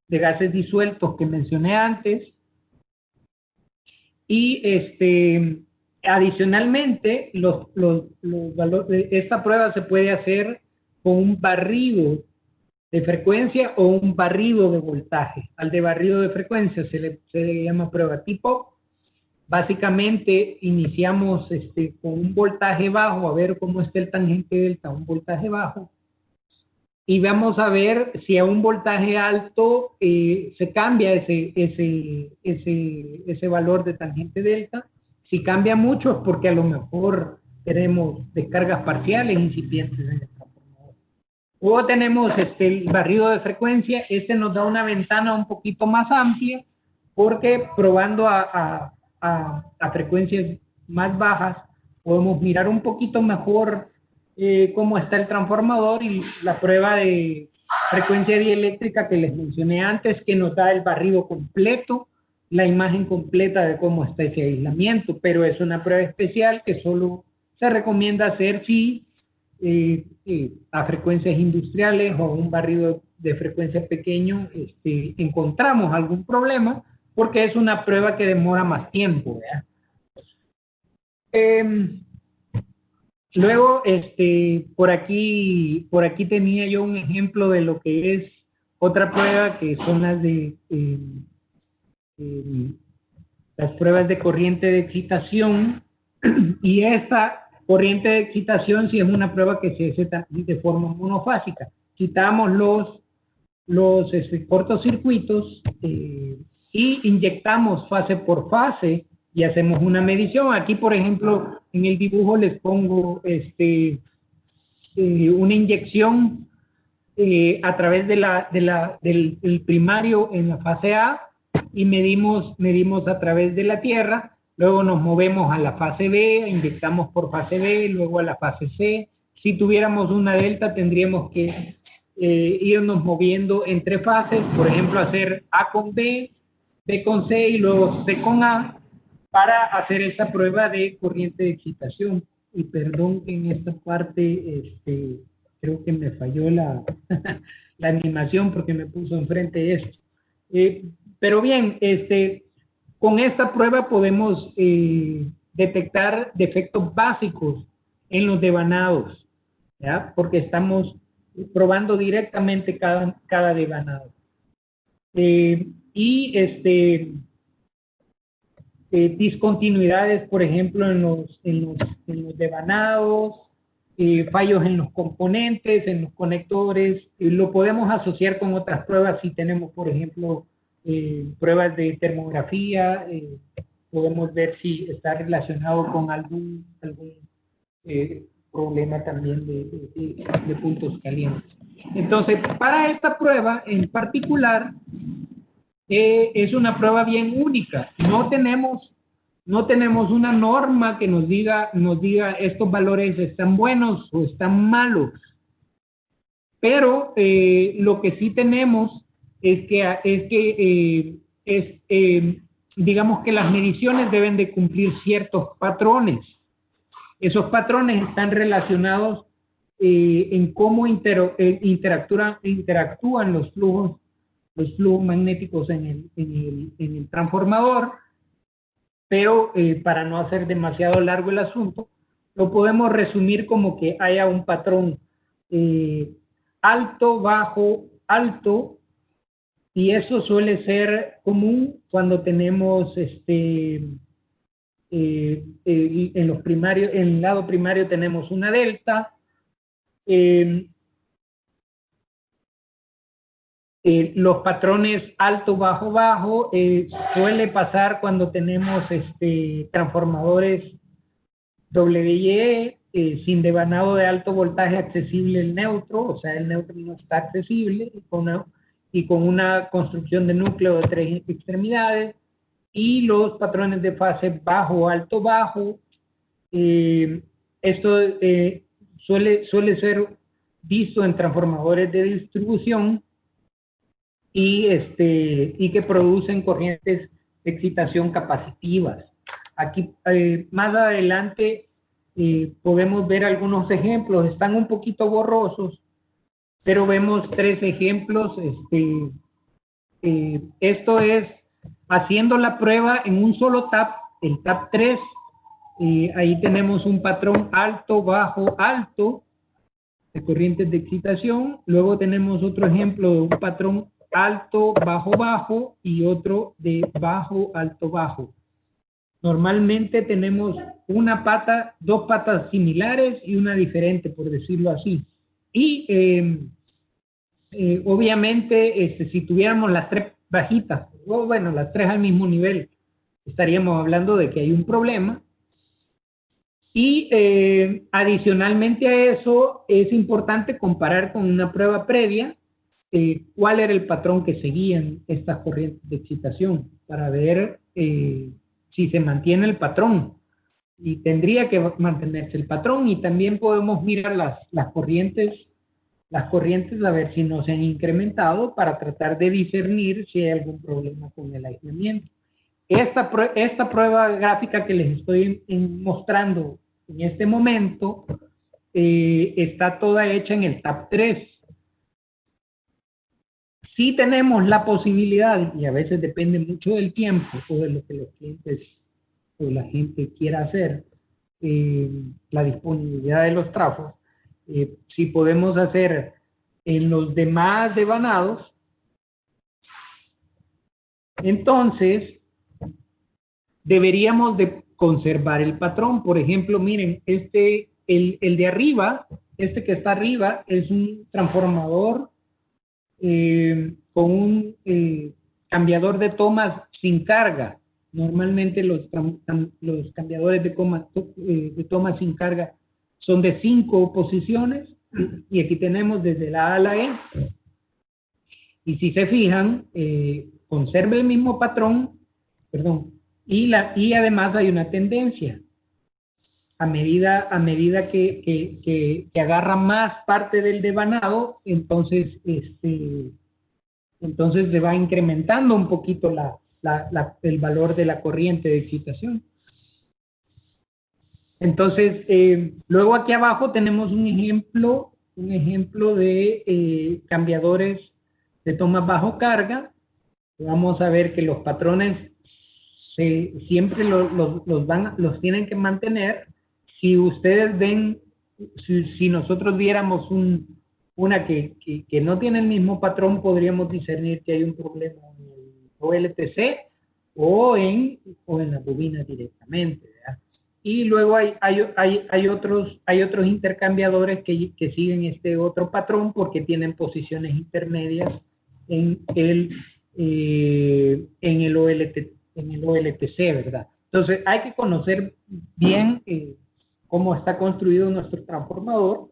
de gases disueltos que mencioné antes. Y adicionalmente, los valores, esta prueba se puede hacer con un barrido de frecuencia o un barrido de voltaje. Al de barrido de frecuencia se le llama prueba tipo. Básicamente iniciamos con un voltaje bajo, a ver cómo está el tangente delta, un voltaje bajo. Y vamos a ver si a un voltaje alto se cambia ese valor de tangente delta. Si cambia mucho es porque a lo mejor tenemos descargas parciales incipientes en el transformador. Luego tenemos el barrido de frecuencia. Nos da una ventana un poquito más amplia porque probando a frecuencias más bajas podemos mirar un poquito mejor cómo está el transformador, y la prueba de frecuencia dieléctrica que les mencioné antes, que nos da el barrido completo, la imagen completa de cómo está ese aislamiento, pero es una prueba especial que solo se recomienda hacer si a frecuencias industriales o un barrido de frecuencia pequeño encontramos algún problema, porque es una prueba que demora más tiempo, ¿verdad? Luego, por aquí tenía yo un ejemplo de lo que es otra prueba, que son las pruebas de corriente de excitación. Y esta corriente de excitación sí es una prueba que se hace de forma monofásica. Quitamos los cortocircuitos y inyectamos fase por fase y hacemos una medición. Aquí, por ejemplo, en el dibujo les pongo una inyección a través del primario en la fase A, y medimos a través de la tierra. Luego nos movemos a la fase B, inyectamos por fase B, luego a la fase C. Si tuviéramos una delta, tendríamos que irnos moviendo entre fases, por ejemplo, hacer A con B, B con C y luego C con A, para hacer esta prueba de corriente de excitación. Y perdón que en esta parte creo que me falló la animación porque me puso enfrente esto. Pero bien, con esta prueba podemos detectar defectos básicos en los devanados, ¿ya? Porque estamos probando directamente cada devanado. Discontinuidades, por ejemplo, en los devanados, fallos en los componentes, en los conectores. Lo podemos asociar con otras pruebas si tenemos, por ejemplo, pruebas de termografía. Podemos ver si está relacionado con algún problema también de puntos calientes. Entonces, para esta prueba en particular, es una prueba bien única. No tenemos una norma que nos diga estos valores están buenos o están malos. Pero lo que sí tenemos digamos que las mediciones deben de cumplir ciertos patrones. Esos patrones están relacionados en cómo interactúan los flujos magnéticos en el transformador, pero para no hacer demasiado largo el asunto, lo podemos resumir como que haya un patrón alto, bajo, alto, y eso suele ser común cuando tenemos en el lado primario tenemos una delta. Los patrones alto, bajo, bajo suele pasar cuando tenemos transformadores WIE sin devanado de alto voltaje accesible el neutro, o sea, el neutro no está accesible, y con una construcción de núcleo de 3 extremidades, y los patrones de fase bajo, alto, bajo. Esto suele ser visto en transformadores de distribución y que producen corrientes de excitación capacitivas. Aquí más adelante podemos ver algunos ejemplos, están un poquito borrosos, pero vemos 3 ejemplos. Esto es haciendo la prueba en un solo tap, el tap 3. Ahí tenemos un patrón alto, bajo, alto de corrientes de excitación. Luego tenemos otro ejemplo de un patrón alto, bajo, bajo y otro de bajo, alto, bajo. Normalmente tenemos dos patas similares y una diferente, por decirlo así. Y obviamente, si tuviéramos las 3 bajitas, o bueno, las 3 al mismo nivel, estaríamos hablando de que hay un problema. Y adicionalmente a eso, es importante comparar con una prueba previa cuál era el patrón que seguían estas corrientes de excitación, para ver si se mantiene el patrón. Y tendría que mantenerse el patrón, y también podemos mirar las corrientes a ver si no se han incrementado, para tratar de discernir si hay algún problema con el aislamiento. Esta prueba gráfica que les estoy mostrando en este momento está toda hecha en el TAP 3. Sí tenemos la posibilidad, y a veces depende mucho del tiempo o de lo que los clientes o la gente quiera hacer, la disponibilidad de los trafos, si podemos hacer en los demás devanados, entonces deberíamos de conservar el patrón. Por ejemplo, miren, el de arriba, que está arriba, es un transformador con un cambiador de tomas sin carga. Normalmente los cambiadores de tomas sin carga son de 5 posiciones, y aquí tenemos desde la A a la E. Y si se fijan, conserva el mismo patrón, y además hay una tendencia. A medida que agarra más parte del devanado, entonces se va incrementando un poquito el valor de la corriente de excitación. Entonces, luego aquí abajo tenemos un ejemplo de cambiadores de tomas bajo carga. Vamos a ver que los patrones siempre los tienen que mantener. Si ustedes ven, si nosotros viéramos una que no tiene el mismo patrón, podríamos discernir que hay un problema en el OLTC o en la bobina directamente, ¿verdad? Y luego hay otros intercambiadores que siguen este otro patrón porque tienen posiciones intermedias en el OLTC, ¿verdad? Entonces hay que conocer bien cómo está construido nuestro transformador,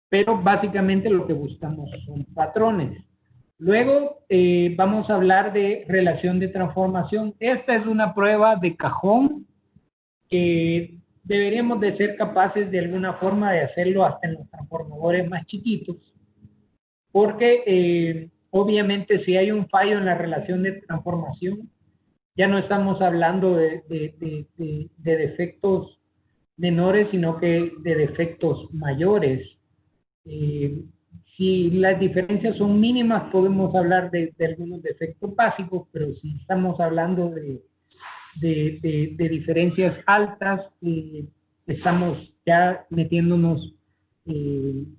pero básicamente lo que buscamos son patrones. Luego vamos a hablar de relación de transformación. Esta es una prueba de cajón que deberíamos de ser capaces de alguna forma de hacerlo hasta en los transformadores más chiquitos, porque obviamente si hay un fallo en la relación de transformación, ya no estamos hablando de defectos menores, sino que de defectos mayores. Si las diferencias son mínimas, podemos hablar de algunos defectos básicos, pero si estamos hablando de diferencias altas, estamos ya metiéndonos,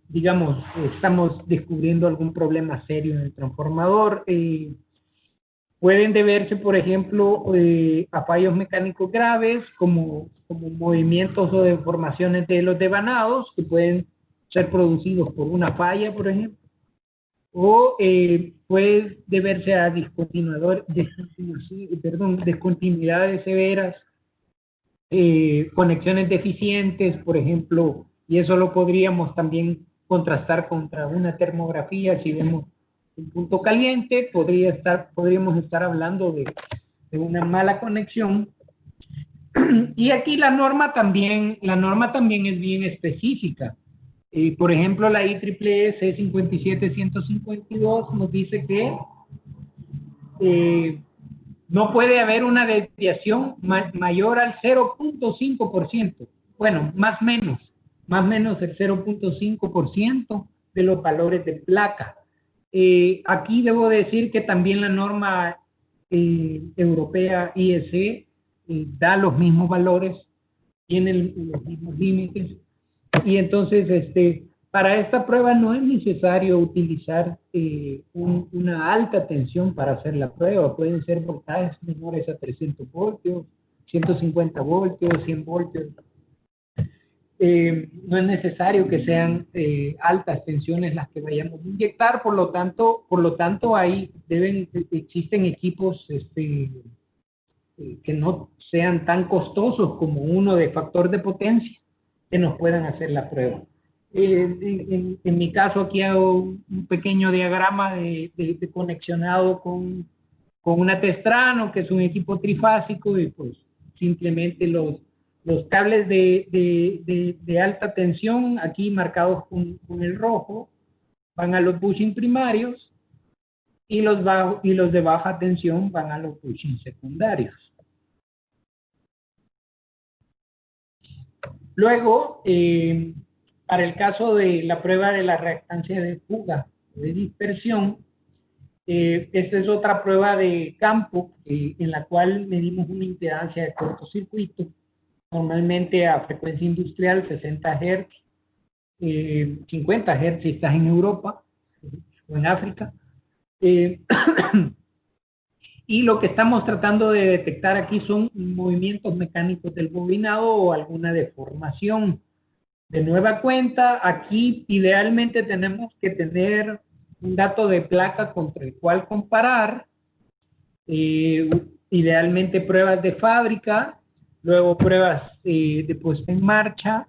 digamos, estamos descubriendo algún problema serio en el transformador. Pueden deberse, por ejemplo, a fallos mecánicos graves, como movimientos o deformaciones de los devanados, que pueden ser producidos por una falla, por ejemplo, o puede deberse a descontinuidades severas, conexiones deficientes, por ejemplo, y eso lo podríamos también contrastar contra una termografía. Si vemos un punto caliente, podríamos estar hablando de una mala conexión. Y aquí la norma también es bien específica. Por ejemplo, la IEEE C57152 nos dice que no puede haber una desviación mayor al 0.5%. Bueno, más menos el 0.5% de los valores de placa. Aquí debo decir que también la norma europea IEC da los mismos valores, tiene los mismos límites, y entonces para esta prueba no es necesario utilizar una alta tensión para hacer la prueba. Pueden ser voltajes menores a 300 voltios, 150 voltios, 100 voltios. No es necesario que sean altas tensiones las que vayamos a inyectar, por lo tanto existen equipos que no sean tan costosos como uno de factor de potencia, que nos puedan hacer la prueba. En mi caso aquí hago un pequeño diagrama de conexionado con una Testrano, que es un equipo trifásico, y pues simplemente los cables de alta tensión, aquí marcados con el rojo, van a los bushing primarios, y los de baja tensión van a los bushing secundarios. Luego, para el caso de la prueba de la reactancia de fuga de dispersión, esta es otra prueba de campo en la cual medimos una impedancia de cortocircuito, normalmente a frecuencia industrial 60 Hz, 50 Hz si estás en Europa o en África. Y lo que estamos tratando de detectar aquí son movimientos mecánicos del bobinado o alguna deformación. De nueva cuenta, aquí idealmente tenemos que tener un dato de placa contra el cual comparar, idealmente pruebas de fábrica, luego pruebas de puesta en marcha,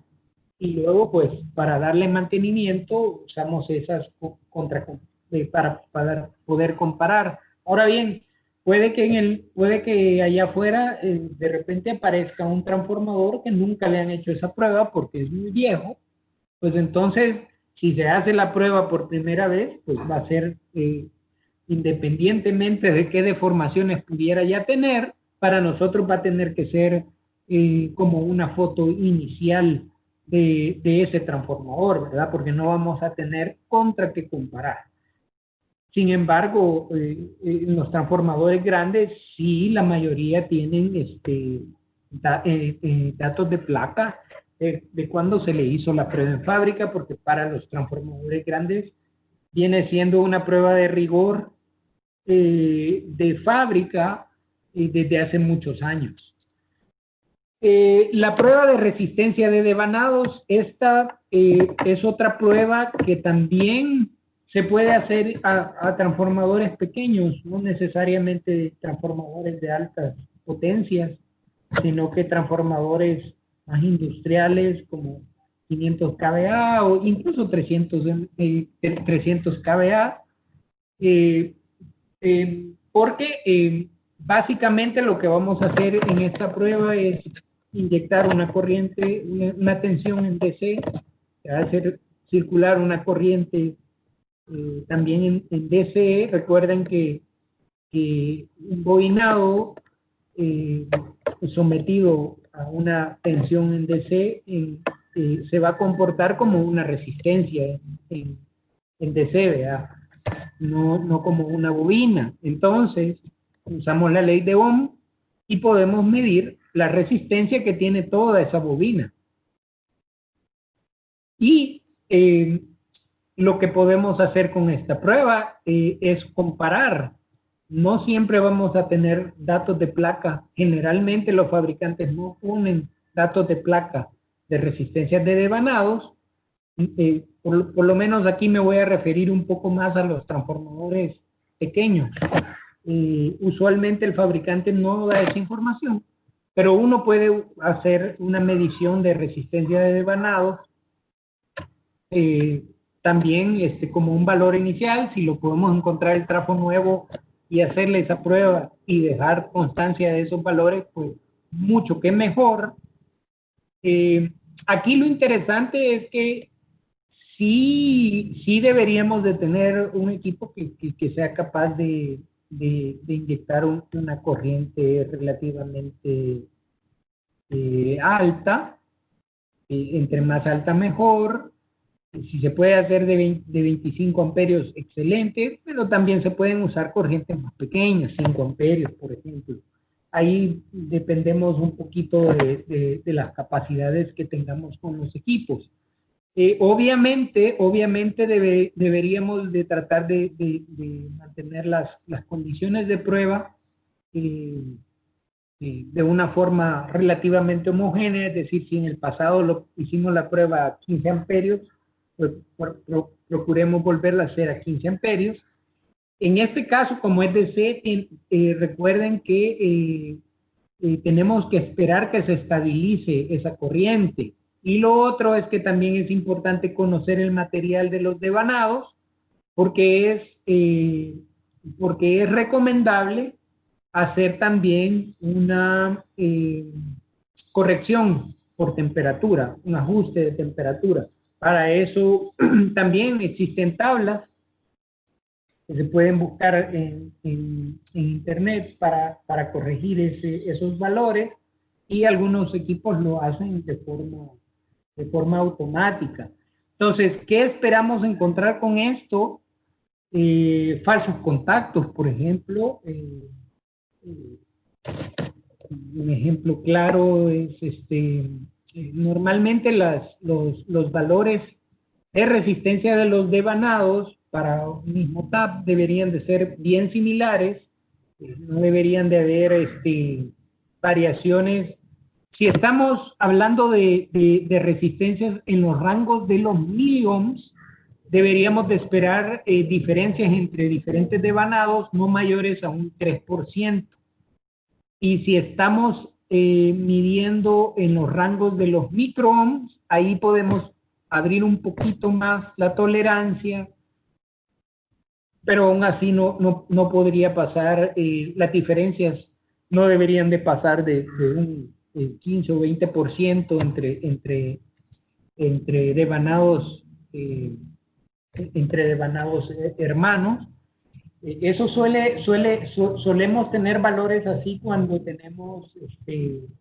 y luego pues para darle mantenimiento usamos esas para poder comparar. Ahora bien, puede que allá afuera de repente aparezca un transformador que nunca le han hecho esa prueba porque es muy viejo. Pues entonces, si se hace la prueba por primera vez, pues va a ser independientemente de qué deformaciones pudiera ya tener, para nosotros va a tener que ser como una foto inicial de ese transformador, ¿verdad? Porque no vamos a tener contra qué comparar. Sin embargo, en los transformadores grandes, sí, la mayoría tienen datos de placa de cuando se le hizo la prueba en fábrica, porque para los transformadores grandes viene siendo una prueba de rigor de fábrica desde hace muchos años. La prueba de resistencia de devanados, esta es otra prueba que también se puede hacer a transformadores pequeños, no necesariamente transformadores de altas potencias, sino que transformadores más industriales como 500 kVA o incluso 300 kVA, porque básicamente lo que vamos a hacer en esta prueba es inyectar una corriente, una tensión en DC, hacer circular una corriente También en DCE, recuerden que un bobinado sometido a una tensión en DC se va a comportar como una resistencia en DC, ¿verdad? No como una bobina. Entonces, usamos la ley de Ohm y podemos medir la resistencia que tiene toda esa bobina. Y lo que podemos hacer con esta prueba es comparar. No siempre vamos a tener datos de placa. Generalmente los fabricantes no ponen datos de placa de resistencias de devanados. Por lo menos aquí me voy a referir un poco más a los transformadores pequeños. Usualmente el fabricante no da esa información, pero uno puede hacer una medición de resistencia de devanados también como un valor inicial. Si lo podemos encontrar el trafo nuevo y hacerle esa prueba y dejar constancia de esos valores, pues mucho que mejor. Aquí lo interesante es que sí deberíamos de tener un equipo que sea capaz de inyectar una corriente relativamente alta, entre más alta mejor. Si se puede hacer de 25 amperios, excelente, pero también se pueden usar corrientes más pequeñas, 5 amperios, por ejemplo. Ahí dependemos un poquito de las capacidades que tengamos con los equipos. Obviamente deberíamos de tratar de mantener las condiciones de prueba de una forma relativamente homogénea, es decir, si en el pasado hicimos la prueba a 15 amperios, pues procuremos volverla a hacer a 15 amperios. En este caso, como es DC, recuerden que tenemos que esperar que se estabilice esa corriente. Y lo otro es que también es importante conocer el material de los devanados, porque es recomendable hacer también una corrección por temperatura, un ajuste de temperatura. Para eso también existen tablas que se pueden buscar en internet para corregir esos valores, y algunos equipos lo hacen de forma automática. Entonces, ¿qué esperamos encontrar con esto? Falsos contactos, por ejemplo. Un ejemplo claro es normalmente los valores de resistencia de los devanados para un mismo TAP deberían de ser bien similares, no deberían de haber variaciones. Si estamos hablando de resistencias en los rangos de los miliohms, deberíamos de esperar diferencias entre diferentes devanados no mayores a un 3%. Y si estamos midiendo en los rangos de los microohms, ahí podemos abrir un poquito más la tolerancia, pero aún así no podría pasar, las diferencias no deberían de pasar de un 15 o 20% entre devanados, hermanos. Eso solemos tener valores así cuando tenemos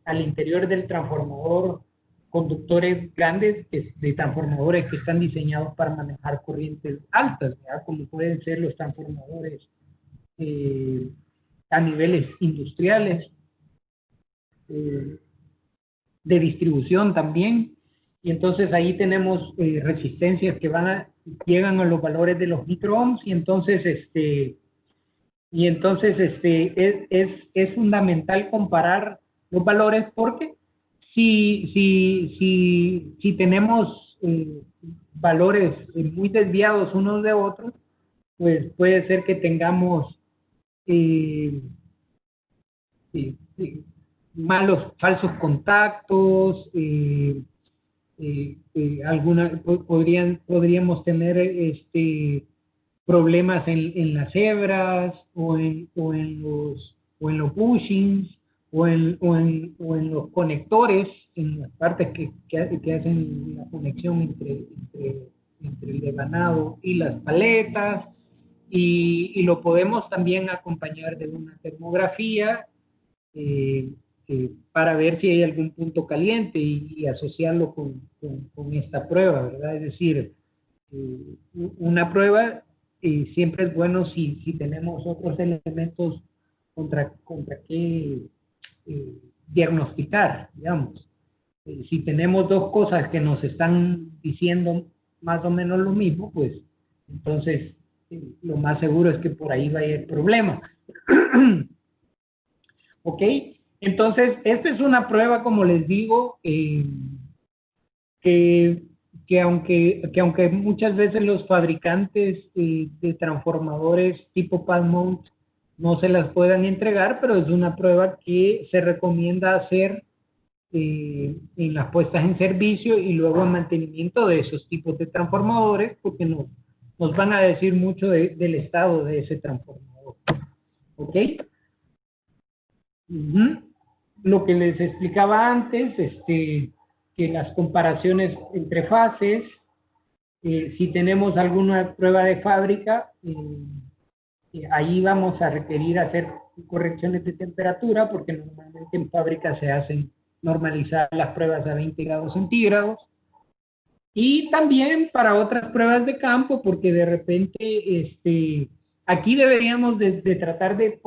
al interior del transformador conductores grandes de transformadores que están diseñados para manejar corrientes altas, ¿verdad? Como pueden ser los transformadores a niveles industriales, de distribución también. Y entonces ahí tenemos resistencias que llegan a los valores de los microohms, y entonces es fundamental comparar los valores, porque si tenemos valores muy desviados unos de otros, pues puede ser que tengamos malos, falsos contactos, podríamos tener problemas en las hebras o en los bushings o en los conectores, en las partes que hacen la conexión entre entre el devanado y las paletas, y lo podemos también acompañar de una termografía para ver si hay algún punto caliente y asociarlo con esta prueba, ¿verdad? Es decir, una prueba siempre es bueno si tenemos otros elementos contra qué diagnosticar, digamos. Si tenemos dos cosas que nos están diciendo más o menos lo mismo, pues entonces lo más seguro es que por ahí vaya el problema. ¿Ok? Entonces, esta es una prueba, como les digo, que aunque muchas veces los fabricantes de transformadores tipo pad mount no se las puedan entregar, pero es una prueba que se recomienda hacer en las puestas en servicio y luego en mantenimiento de esos tipos de transformadores, porque nos van a decir mucho del estado de ese transformador. ¿Ok? Lo que les explicaba antes, que las comparaciones entre fases, si tenemos alguna prueba de fábrica, ahí vamos a requerir hacer correcciones de temperatura, porque normalmente en fábrica se hacen normalizar las pruebas a 20 grados centígrados. Y también para otras pruebas de campo, porque de repente aquí deberíamos de tratar de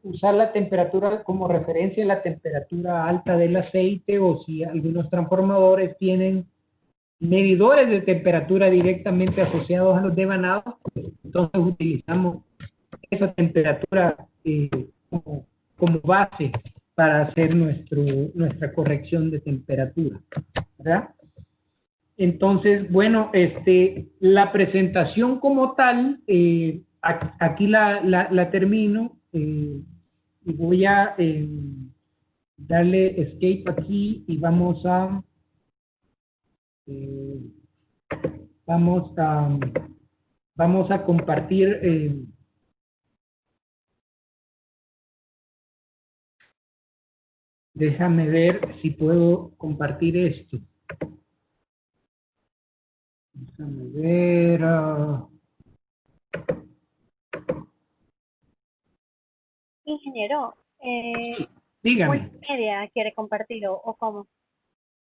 usar la temperatura como referencia a la temperatura alta del aceite, o si algunos transformadores tienen medidores de temperatura directamente asociados a los devanados, entonces utilizamos esa temperatura como base para hacer nuestra corrección de temperatura, ¿verdad? Entonces, bueno, la presentación como tal, aquí la termino, y voy a darle escape aquí y vamos a compartir. Déjame ver si puedo compartir esto. Déjame ver. Ingeniero, Dígame. ¿multimedia quiere compartir o cómo?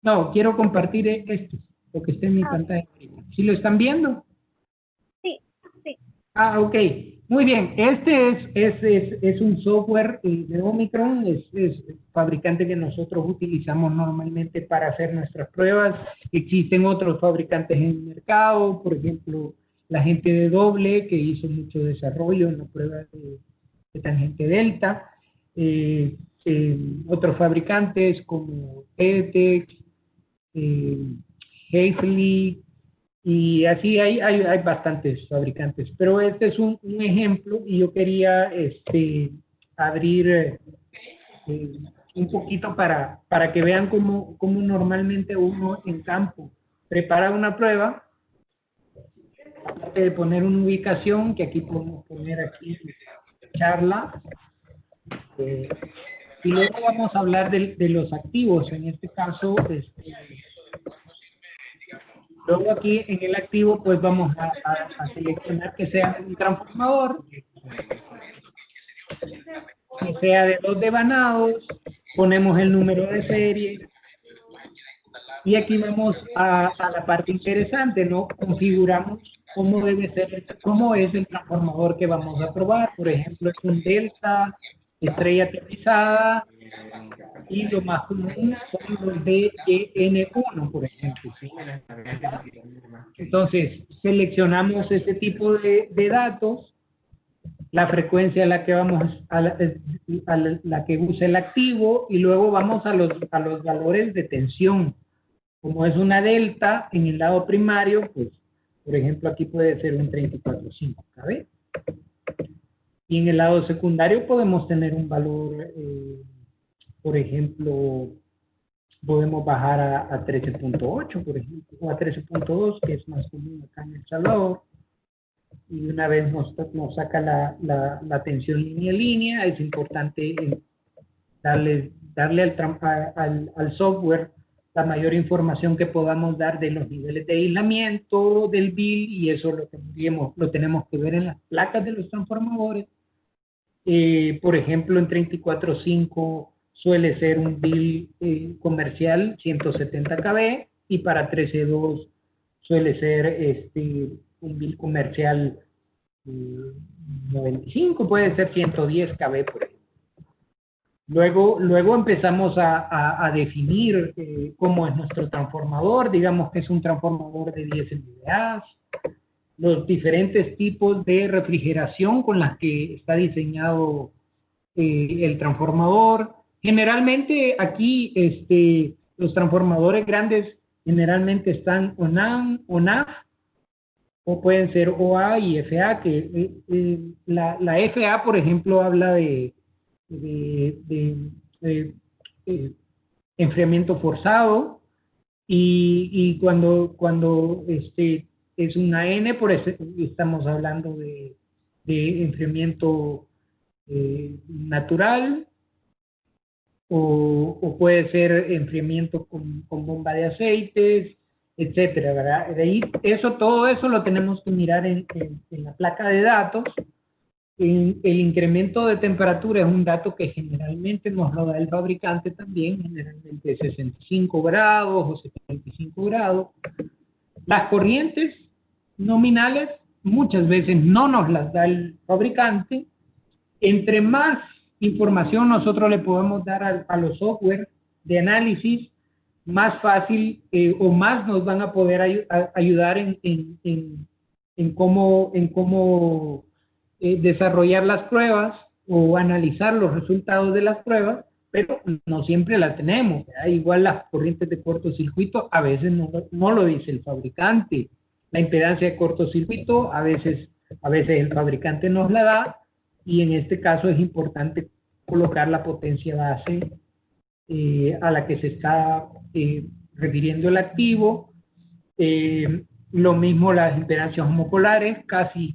No, quiero compartir esto, lo que está en mi pantalla. ¿Sí lo están viendo? Sí, sí. Ah, ok. Muy bien. Este es un software de Omicron, es fabricante que nosotros utilizamos normalmente para hacer nuestras pruebas. Existen otros fabricantes en el mercado, por ejemplo, la gente de Doble, que hizo mucho desarrollo en la prueba de tangente delta. Otros fabricantes como ETEX, Haefely, y así hay bastantes fabricantes, pero este es un ejemplo, y yo quería abrir un poquito para que vean cómo normalmente uno en campo prepara una prueba, aparte de poner una ubicación, que aquí podemos poner aquí charla, y luego vamos a hablar de los activos. En este caso, luego aquí en el activo, pues vamos a seleccionar que sea un transformador, que sea de 2 devanados, ponemos el número de serie, y aquí vamos a la parte interesante, ¿no? Configuramos cómo debe ser, cómo es el transformador que vamos a probar. Por ejemplo, es un delta, estrella aterrizada, y lo más común son los DEN1, por ejemplo, ¿sí? Entonces, seleccionamos ese tipo de datos, la frecuencia a la que vamos a la que usa el activo, y luego vamos a los valores de tensión. Como es una delta en el lado primario, pues, por ejemplo, aquí puede ser un 34.5, ¿sabe? Y en el lado secundario podemos tener un valor, por ejemplo, podemos bajar a 13.8, por ejemplo, o a 13.2, que es más común acá en El Salvador. Y una vez nos saca la tensión línea a línea, es importante darle al software la mayor información que podamos dar de los niveles de aislamiento del bill, y eso lo tenemos que ver en las placas de los transformadores. Por ejemplo, en 34.5 suele ser un bill comercial 170 kb, y para 13.2 suele ser un bill comercial 95, puede ser 110 kb por ejemplo. Luego empezamos a definir cómo es nuestro transformador. Digamos que es un transformador de 10 MVA, los diferentes tipos de refrigeración con las que está diseñado el transformador. Generalmente aquí los transformadores grandes generalmente están ONAN, ONAF, o pueden ser OA y FA, que la FA, por ejemplo, habla de enfriamiento forzado, y cuando es una N, por eso estamos hablando de enfriamiento natural, o puede ser enfriamiento con bomba de aceites, etcétera, ¿verdad? De ahí, todo eso lo tenemos que mirar en la placa de datos. El incremento de temperatura es un dato que generalmente nos lo da el fabricante también, generalmente 65 grados o 75 grados. Las corrientes nominales muchas veces no nos las da el fabricante. Entre más información nosotros le podemos dar a los software de análisis, más fácil o más nos van a poder ayudar en cómo desarrollar las pruebas o analizar los resultados de las pruebas, pero no siempre la tenemos, ¿verdad? Igual las corrientes de cortocircuito a veces no lo dice el fabricante. La impedancia de cortocircuito a veces el fabricante nos la da, y en este caso es importante colocar la potencia base a la que se está refiriendo el activo. Lo mismo las impedancias homopolares, casi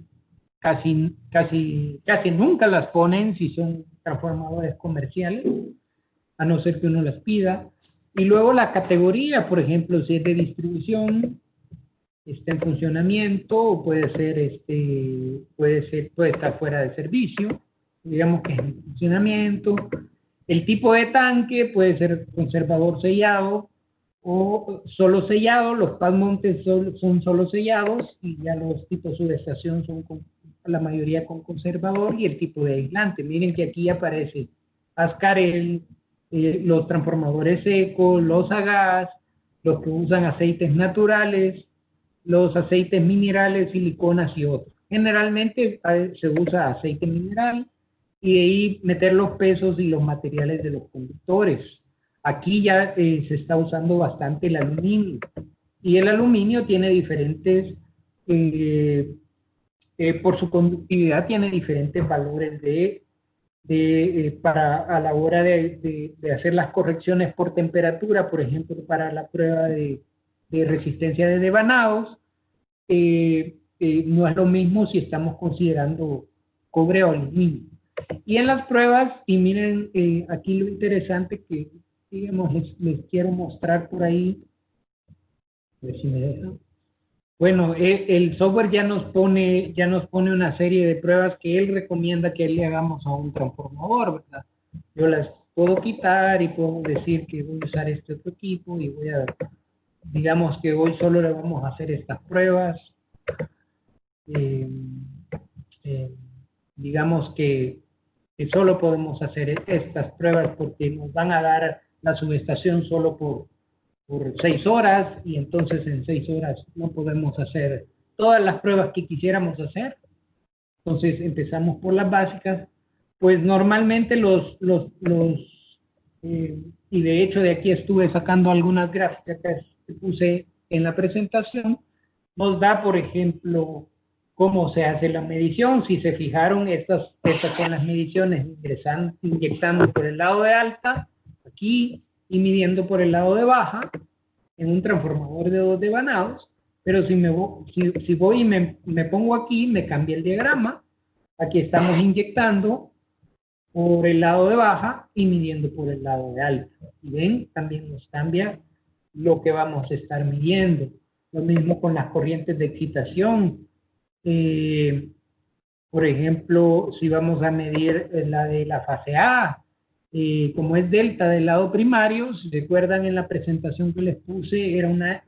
nunca las ponen si son transformadores comerciales, a no ser que uno las pida. Y luego la categoría, por ejemplo, si es de distribución, está en funcionamiento, o puede estar fuera de servicio, digamos que es en funcionamiento. El tipo de tanque puede ser conservador sellado o solo sellado. Los pad montes son solo sellados, y ya los tipos subestación son la mayoría con conservador, y el tipo de aislante. Miren que aquí aparece Ascarel, los transformadores secos, los a gas, los que usan aceites naturales, los aceites minerales, siliconas y otros. Generalmente se usa aceite mineral, y de ahí meter los pesos y los materiales de los conductores. Aquí ya se está usando bastante el aluminio, y el aluminio tiene diferentes, por su conductividad, tiene diferentes valores a la hora de hacer las correcciones por temperatura. Por ejemplo, para la prueba de resistencia de devanados, no es lo mismo si estamos considerando cobre o aluminio. Y en las pruebas, y miren aquí lo interesante que, digamos, les quiero mostrar por ahí, a ver si me deja. Bueno, el software ya nos pone una serie de pruebas que él recomienda que le hagamos a un transformador, ¿verdad? Yo las puedo quitar y puedo decir que voy a usar este otro equipo, y digamos que hoy solo le vamos a hacer estas pruebas. Digamos que solo podemos hacer estas pruebas porque nos van a dar la subestación solo por 6 horas, y entonces en 6 horas no podemos hacer todas las pruebas que quisiéramos hacer. Entonces empezamos por las básicas. Pues normalmente y de hecho de aquí estuve sacando algunas gráficas que puse en la presentación. Nos da, por ejemplo, cómo se hace la medición. Si se fijaron, estas son las mediciones, inyectando por el lado de alta, aquí, y midiendo por el lado de baja, en un transformador de 2 devanados. Pero si voy y me pongo aquí, me cambia el diagrama. Aquí estamos inyectando por el lado de baja y midiendo por el lado de alta. Y ven, también nos cambia lo que vamos a estar midiendo. Lo mismo con las corrientes de excitación. Por ejemplo, si vamos a medir la de la fase A, como es delta del lado primario, si recuerdan en la presentación que les puse, era una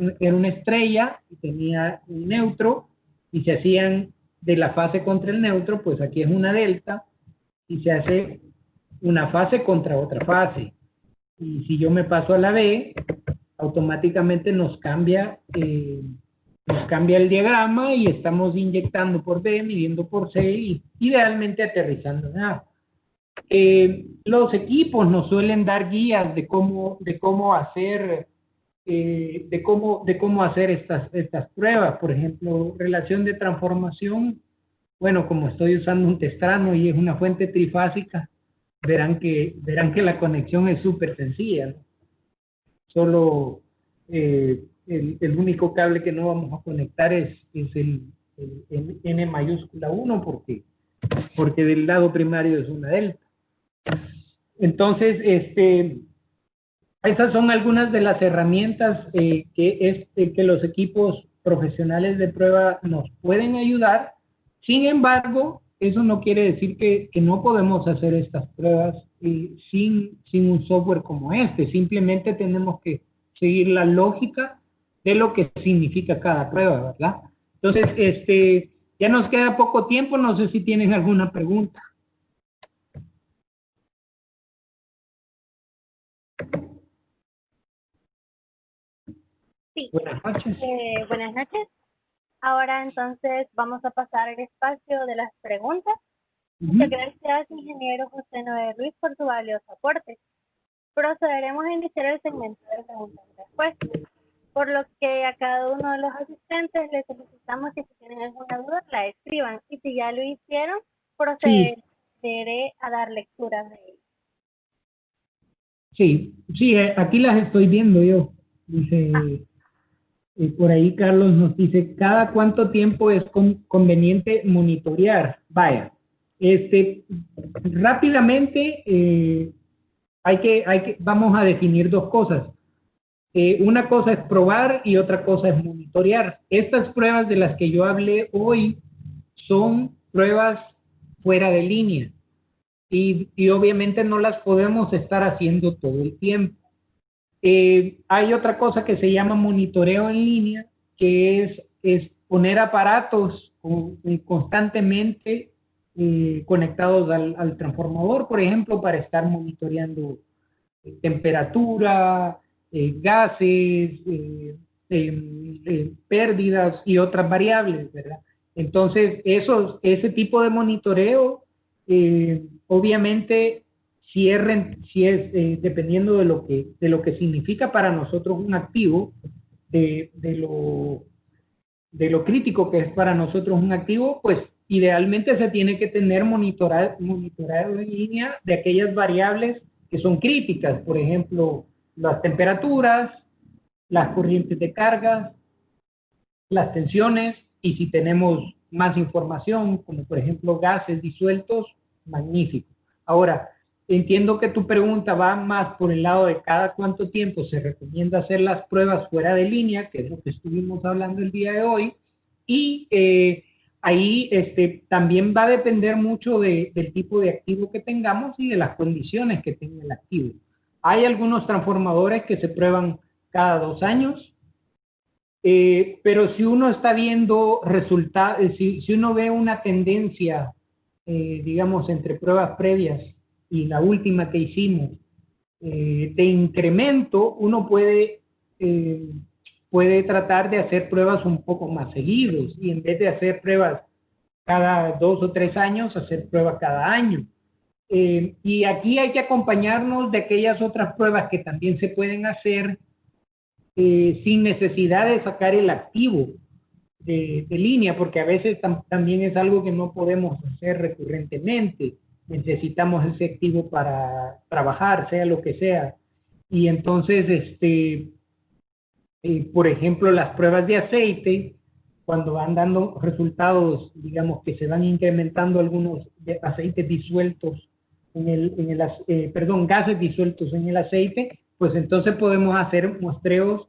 estrella y tenía un neutro, y se hacían de la fase contra el neutro, pues aquí es una delta, y se hace una fase contra otra fase. Y si yo me paso a la B, automáticamente nos cambia el diagrama y estamos inyectando por B, midiendo por C y idealmente aterrizando en A. Los equipos nos suelen dar guías de cómo hacer estas pruebas. Por ejemplo, relación de transformación. Bueno, como estoy usando un testrano y es una fuente trifásica, verán que la conexión es súper sencilla, ¿no? Solo el único cable que no vamos a conectar es el N mayúscula 1 porque del lado primario es una delta. Entonces, estas son algunas de las herramientas que los equipos profesionales de prueba nos pueden ayudar. Sin embargo, eso no quiere decir que no podemos hacer estas pruebas sin un software como este. Simplemente tenemos que seguir la lógica de lo que significa cada prueba, ¿verdad? Entonces, ya nos queda poco tiempo. No sé si tienen alguna pregunta. Sí. Buenas noches. Buenas noches. Ahora entonces vamos a pasar al espacio de las preguntas. Muchas gracias, ingeniero José Noé Ruiz, por su valioso aporte. Procederemos a iniciar el segmento de preguntas y respuestas, por lo que a cada uno de los asistentes les solicitamos que si tienen alguna duda la escriban, y si ya lo hicieron, procederé a dar lectura de ellas. Sí, aquí las estoy viendo yo. Dice, por ahí Carlos nos dice, ¿cada cuánto tiempo es conveniente monitorear? Vaya, rápidamente vamos a definir dos cosas. Una cosa es probar y otra cosa es monitorear. Estas pruebas de las que yo hablé hoy son pruebas fuera de línea y obviamente no las podemos estar haciendo todo el tiempo. Hay otra cosa que se llama monitoreo en línea, que es poner aparatos constantemente conectados al transformador, por ejemplo, para estar monitoreando temperatura, gases, pérdidas y otras variables, ¿verdad? Entonces, ese tipo de monitoreo, obviamente, si es dependiendo de lo que significa para nosotros un activo, de lo crítico que es para nosotros un activo, pues idealmente se tiene que tener monitorado en línea de aquellas variables que son críticas, por ejemplo, las temperaturas, las corrientes de cargas, las tensiones, y si tenemos más información, como por ejemplo gases disueltos, magnífico. Ahora, entiendo que tu pregunta va más por el lado de cada cuánto tiempo se recomienda hacer las pruebas fuera de línea, que es lo que estuvimos hablando el día de hoy, y ahí también va a depender mucho del tipo de activo que tengamos y de las condiciones que tenga el activo. Hay algunos transformadores que se prueban cada 2 años, pero si uno está viendo resultados, si uno ve una tendencia, digamos, entre pruebas previas y la última que hicimos, de incremento, uno puede tratar de hacer pruebas un poco más seguidos, y en vez de hacer pruebas cada 2 o 3 años, hacer pruebas cada año. Y aquí hay que acompañarnos de aquellas otras pruebas que también se pueden hacer sin necesidad de sacar el activo de línea, porque a veces también es algo que no podemos hacer recurrentemente. Necesitamos ese activo para trabajar, sea lo que sea. Y entonces, por ejemplo, las pruebas de aceite, cuando van dando resultados, digamos que se van incrementando algunos aceites disueltos gases disueltos en el aceite, pues entonces podemos hacer muestreos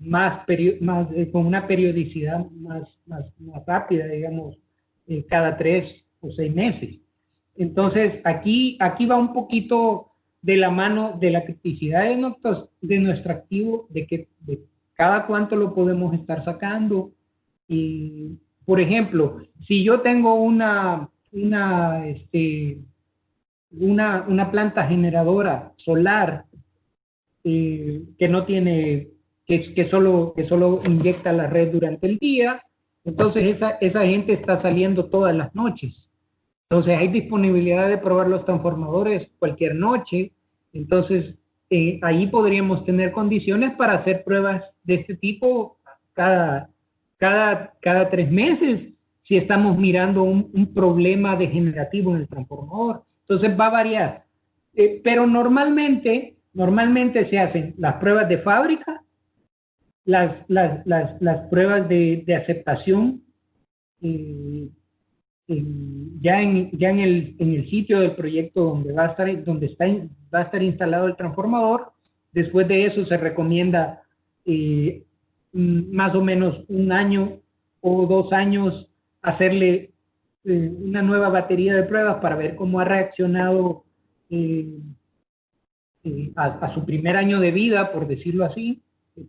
con una periodicidad más rápida, digamos, cada 3 o 6 meses. Entonces, aquí va un poquito de la mano de la criticidad de nuestro activo, de cada cuánto lo podemos estar sacando. Y, por ejemplo, si yo tengo una planta generadora solar que no tiene, que solo inyecta la red durante el día, entonces esa gente está saliendo todas las noches. Entonces hay disponibilidad de probar los transformadores cualquier noche. Entonces ahí podríamos tener condiciones para hacer pruebas de este tipo cada 3 meses si estamos mirando un problema degenerativo en el transformador. Entonces va a variar. Pero normalmente se hacen las pruebas de fábrica, las pruebas de aceptación, ya en el sitio del proyecto donde va a estar instalado el transformador. Después de eso se recomienda más o menos 1 año o 2 años hacerle una nueva batería de pruebas para ver cómo ha reaccionado a su primer año de vida, por decirlo así.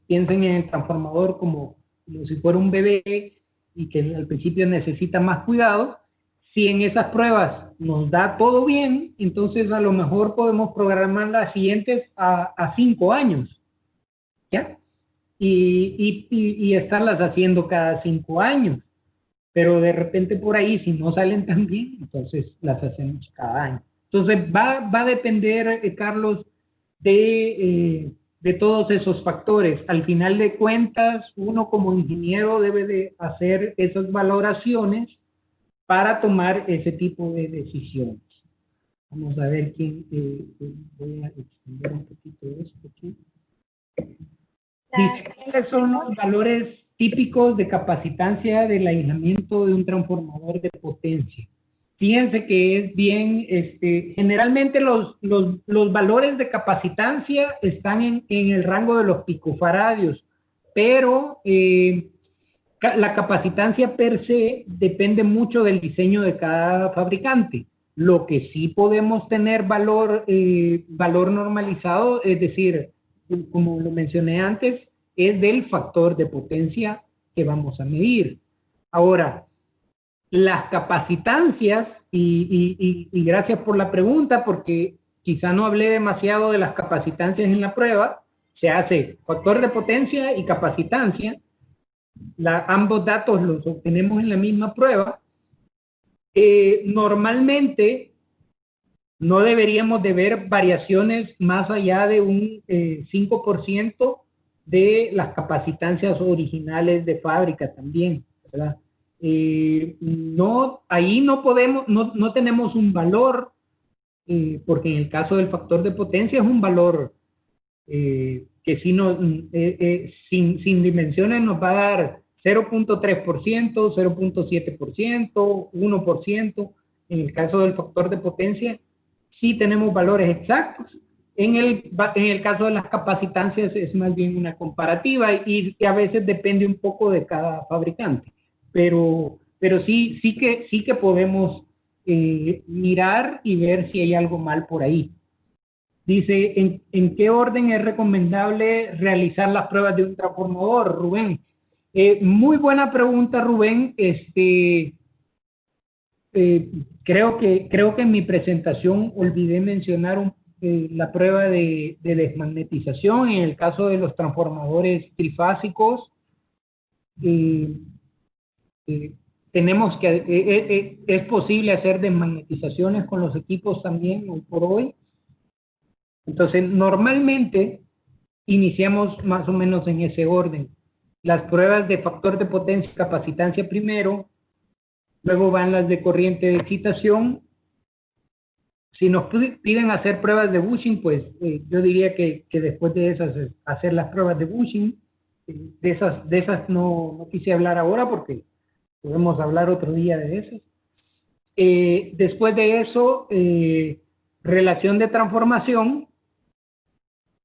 Piensen en el transformador como si fuera un bebé y que al principio necesita más cuidado. Si en esas pruebas nos da todo bien, entonces a lo mejor podemos programar las siguientes a 5 años, ¿ya? Y estarlas haciendo cada 5 años. Pero de repente por ahí, si no salen tan bien, entonces las hacemos cada año. Entonces va a depender, Carlos, de todos esos factores. Al final de cuentas, uno como ingeniero debe de hacer esas valoraciones para tomar ese tipo de decisiones. Vamos a ver voy a extender un poquito esto aquí. Dice, ¿cuáles son los valores típicos de capacitancia del aislamiento de un transformador de potencia? Fíjense que es bien, generalmente los valores de capacitancia están en el rango de los picofaradios, pero la capacitancia per se depende mucho del diseño de cada fabricante. Lo que sí podemos tener valor normalizado, es decir, como lo mencioné antes, es del factor de potencia que vamos a medir. Ahora, las capacitancias, y gracias por la pregunta, porque quizá no hablé demasiado de las capacitancias en la prueba. Se hace factor de potencia y capacitancia. Ambos datos los obtenemos en la misma prueba. Normalmente no deberíamos de ver variaciones más allá de un 5% de las capacitancias originales de fábrica también, ¿verdad? Ahí no tenemos un valor, porque en el caso del factor de potencia es un valor que sin dimensiones nos va a dar 0.3%, 0.7%, 1%. En el caso del factor de potencia, sí tenemos valores exactos. En el caso de las capacitancias es más bien una comparativa y a veces depende un poco de cada fabricante. Pero sí que podemos mirar y ver si hay algo mal por ahí. Dice, ¿en qué orden es recomendable realizar las pruebas de un transformador, Rubén? Muy buena pregunta, Rubén. Creo que en mi presentación olvidé mencionar la prueba de desmagnetización en el caso de los transformadores trifásicos. Es posible hacer desmagnetizaciones con los equipos también hoy por hoy. Entonces, normalmente iniciamos más o menos en ese orden. Las pruebas de factor de potencia y capacitancia primero, luego van las de corriente de excitación. Si nos piden hacer pruebas de bushing, pues yo diría que después de esas hacer las pruebas de bushing. De esas no quise hablar ahora porque podemos hablar otro día de esas. Después de eso, relación de transformación.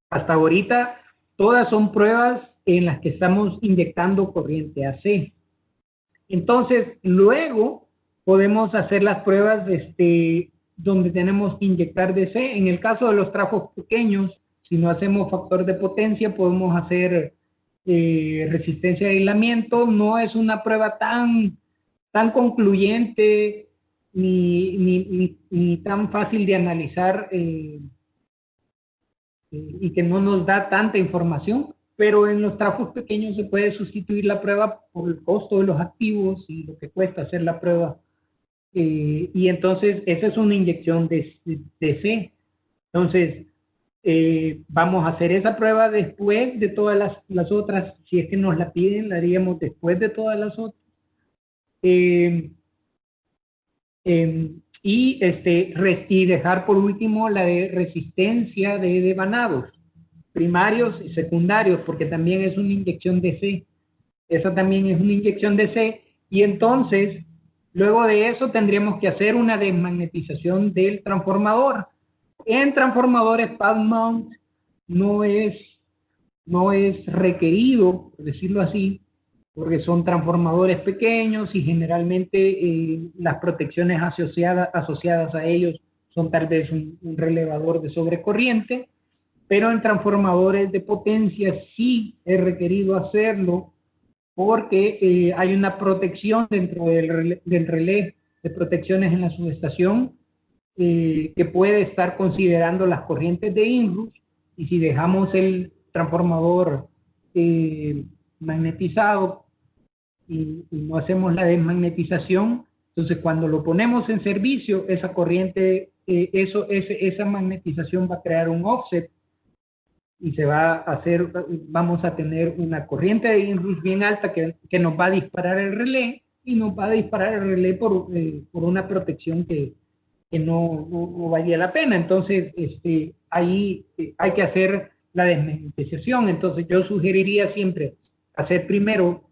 Hasta ahorita todas son pruebas en las que estamos inyectando corriente AC. Entonces, luego podemos hacer las pruebas donde tenemos que inyectar DC. En el caso de los trafos pequeños, si no hacemos factor de potencia, podemos hacer resistencia de aislamiento. No es una prueba tan concluyente ni tan fácil de analizar y que no nos da tanta información, pero en los trafos pequeños se puede sustituir la prueba por el costo de los activos y lo que cuesta hacer la prueba. Y entonces esa es una inyección de DC. Entonces vamos a hacer esa prueba después de todas las otras. Si es que nos la piden, la haríamos después de todas las otras. Y dejar por último la de resistencia de devanados primarios y secundarios, porque también es una inyección DC. Esa también es una inyección DC. Y entonces, luego de eso, tendríamos que hacer una desmagnetización del transformador. En transformadores pad mount no es requerido, por decirlo así, porque son transformadores pequeños y generalmente las protecciones asociadas a ellos son tal vez un relevador de sobrecorriente, pero en transformadores de potencia sí es requerido hacerlo porque hay una protección dentro del relé de protecciones en la subestación que puede estar considerando las corrientes de inrush, y si dejamos el transformador magnetizado y no hacemos la desmagnetización, entonces cuando lo ponemos en servicio, esa corriente, esa magnetización va a crear un offset y vamos a tener una corriente de inrush bien alta que nos va a disparar el relé, y nos va a disparar el relé por una protección que no valía la pena. Entonces, ahí hay que hacer la desmagnetización. Entonces, yo sugeriría siempre hacer primero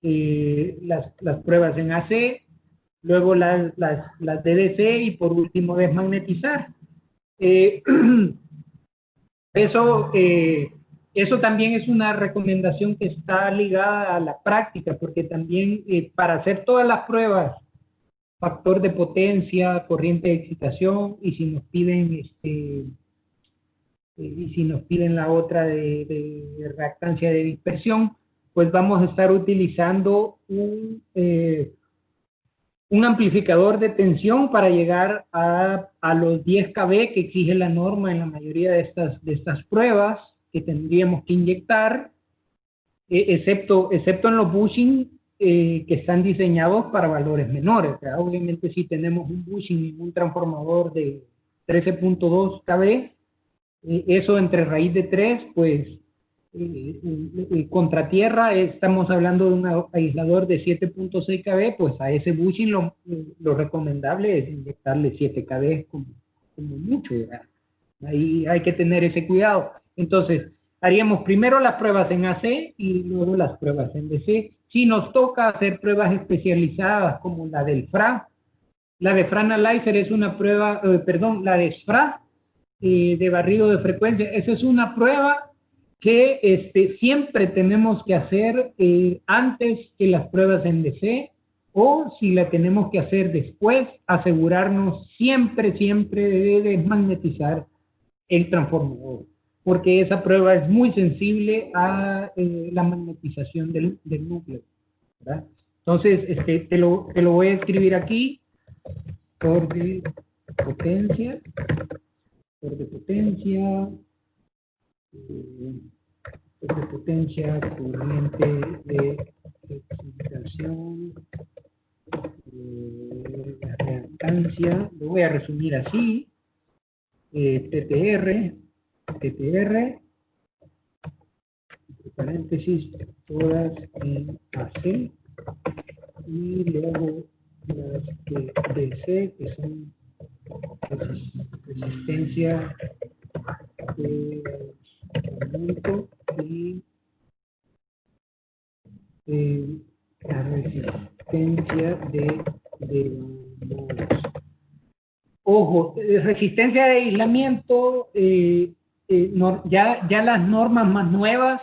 las pruebas en AC, luego las DDC y por último desmagnetizar. Eso también es una recomendación que está ligada a la práctica, porque también para hacer todas las pruebas, factor de potencia, corriente de excitación, y si nos piden la otra de reactancia de dispersión, pues vamos a estar utilizando un amplificador de tensión para llegar a los 10 kV que exige la norma en la mayoría de estas pruebas que tendríamos que inyectar, excepto en los bushing que están diseñados para valores menores. ¿Verdad? Obviamente si tenemos un bushing y un transformador de 13.2 kV, eso entre raíz de 3, pues contra tierra estamos hablando de un aislador de 7.6 kV, pues a ese bushing lo recomendable es inyectarle 7 kV como mucho, ¿verdad? Ahí hay que tener ese cuidado. Entonces, haríamos primero las pruebas en AC y luego las pruebas en DC. Si nos toca hacer pruebas especializadas como la del FRA, la de FRAnalyzer es una prueba, la de SFRA, de barrido de frecuencia, esa es una prueba que siempre tenemos que hacer antes que las pruebas en DC, o si la tenemos que hacer después, asegurarnos siempre de desmagnetizar el transformador, porque esa prueba es muy sensible a la magnetización del núcleo, ¿verdad? Entonces, te lo voy a escribir aquí, por de potencia, corriente de excitación, la reactancia, lo voy a resumir así, TTR, entre paréntesis, todas en AC, y luego las DC, que son resistencia de aumento y la resistencia de devanados. Ojo, resistencia de aislamiento, ya las normas más nuevas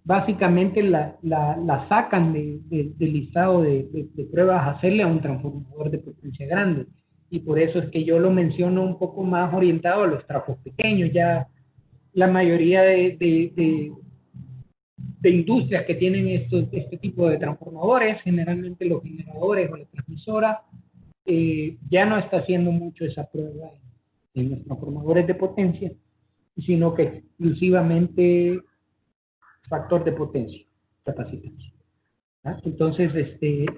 básicamente la sacan del listado de pruebas a hacerle a un transformador de potencia grande. Y por eso es que yo lo menciono un poco más orientado a los trafos pequeños. Ya la mayoría de industrias que tienen este tipo de transformadores, generalmente los generadores o la transmisora, ya no está haciendo mucho esa prueba en los transformadores de potencia, sino que exclusivamente factor de potencia, capacitancia. ¿Ah? Entonces,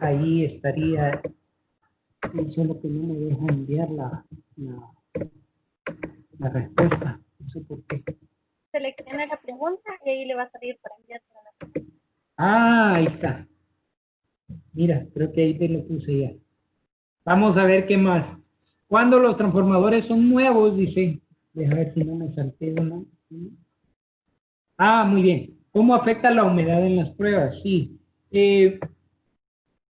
ahí estaría, solo que no me deja enviar la respuesta, no sé por qué. Seleccione la pregunta y ahí le va a salir para enviar para la pregunta. Ah, ahí está. Mira, creo que ahí te lo puse ya. Vamos a ver qué más. Cuando los transformadores son nuevos, dice, déjame ver si no me salté uno. Ah, muy bien. ¿Cómo afecta la humedad en las pruebas? Sí.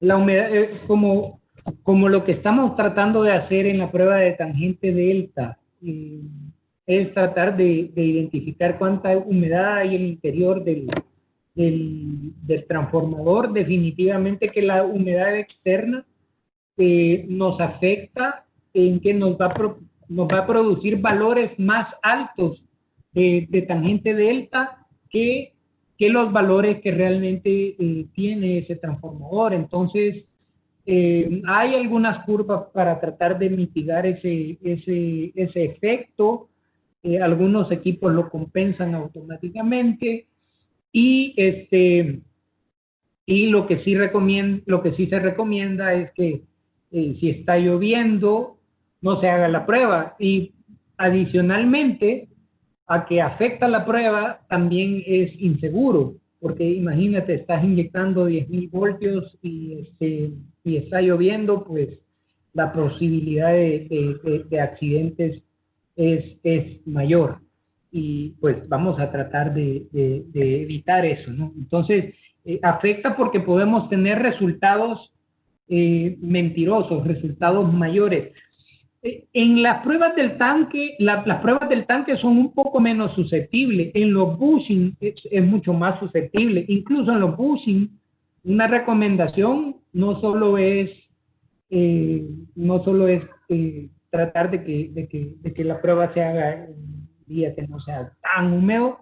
La humedad, como lo que estamos tratando de hacer en la prueba de tangente delta, es tratar de identificar cuánta humedad hay en el interior del transformador. Definitivamente que la humedad externa nos afecta en que nos va a producir valores más altos de tangente delta que los valores que realmente tiene ese transformador. Entonces, hay algunas curvas para tratar de mitigar ese efecto. Algunos equipos lo compensan automáticamente y lo que sí se recomienda es que si está lloviendo no se haga la prueba, y adicionalmente a que afecta la prueba también es inseguro, porque imagínate, estás inyectando 10.000 voltios y está lloviendo, pues la posibilidad de accidentes es mayor, y pues vamos a tratar de evitar eso, ¿no? Entonces, afecta porque podemos tener resultados mentirosos, resultados mayores. En las pruebas del tanque, las pruebas del tanque son un poco menos susceptibles. En los bushing es mucho más susceptible. Incluso en los bushing, una recomendación no solo es tratar de que la prueba se haga en un día que no sea tan húmedo,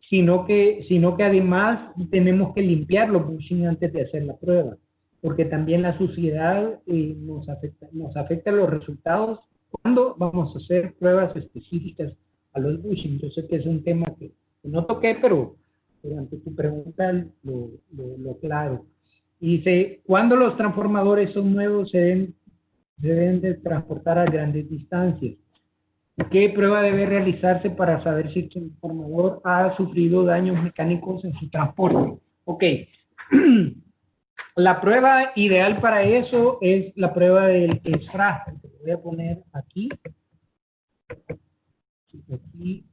sino que además tenemos que limpiar los bushing antes de hacer la prueba, porque también la suciedad nos afecta los resultados cuando vamos a hacer pruebas específicas a los bushing. Yo sé que es un tema que no toqué, pero ante tu pregunta lo claro. Y dice, cuando los transformadores son nuevos se deben de transportar a grandes distancias. ¿Qué prueba debe realizarse para saber si el transformador ha sufrido daños mecánicos en su transporte? Ok. La prueba ideal para eso es la prueba del SFRA. Voy a poner aquí. Aquí,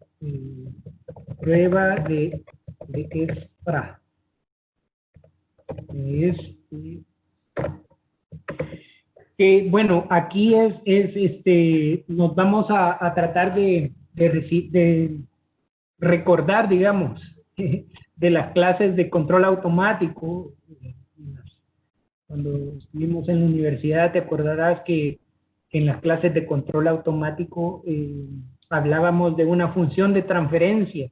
prueba de SFRA. Bueno, aquí nos vamos a tratar de recordar, digamos, de las clases de control automático. Cuando estuvimos en la universidad, te acordarás que en las clases de control automático hablábamos de una función de transferencia,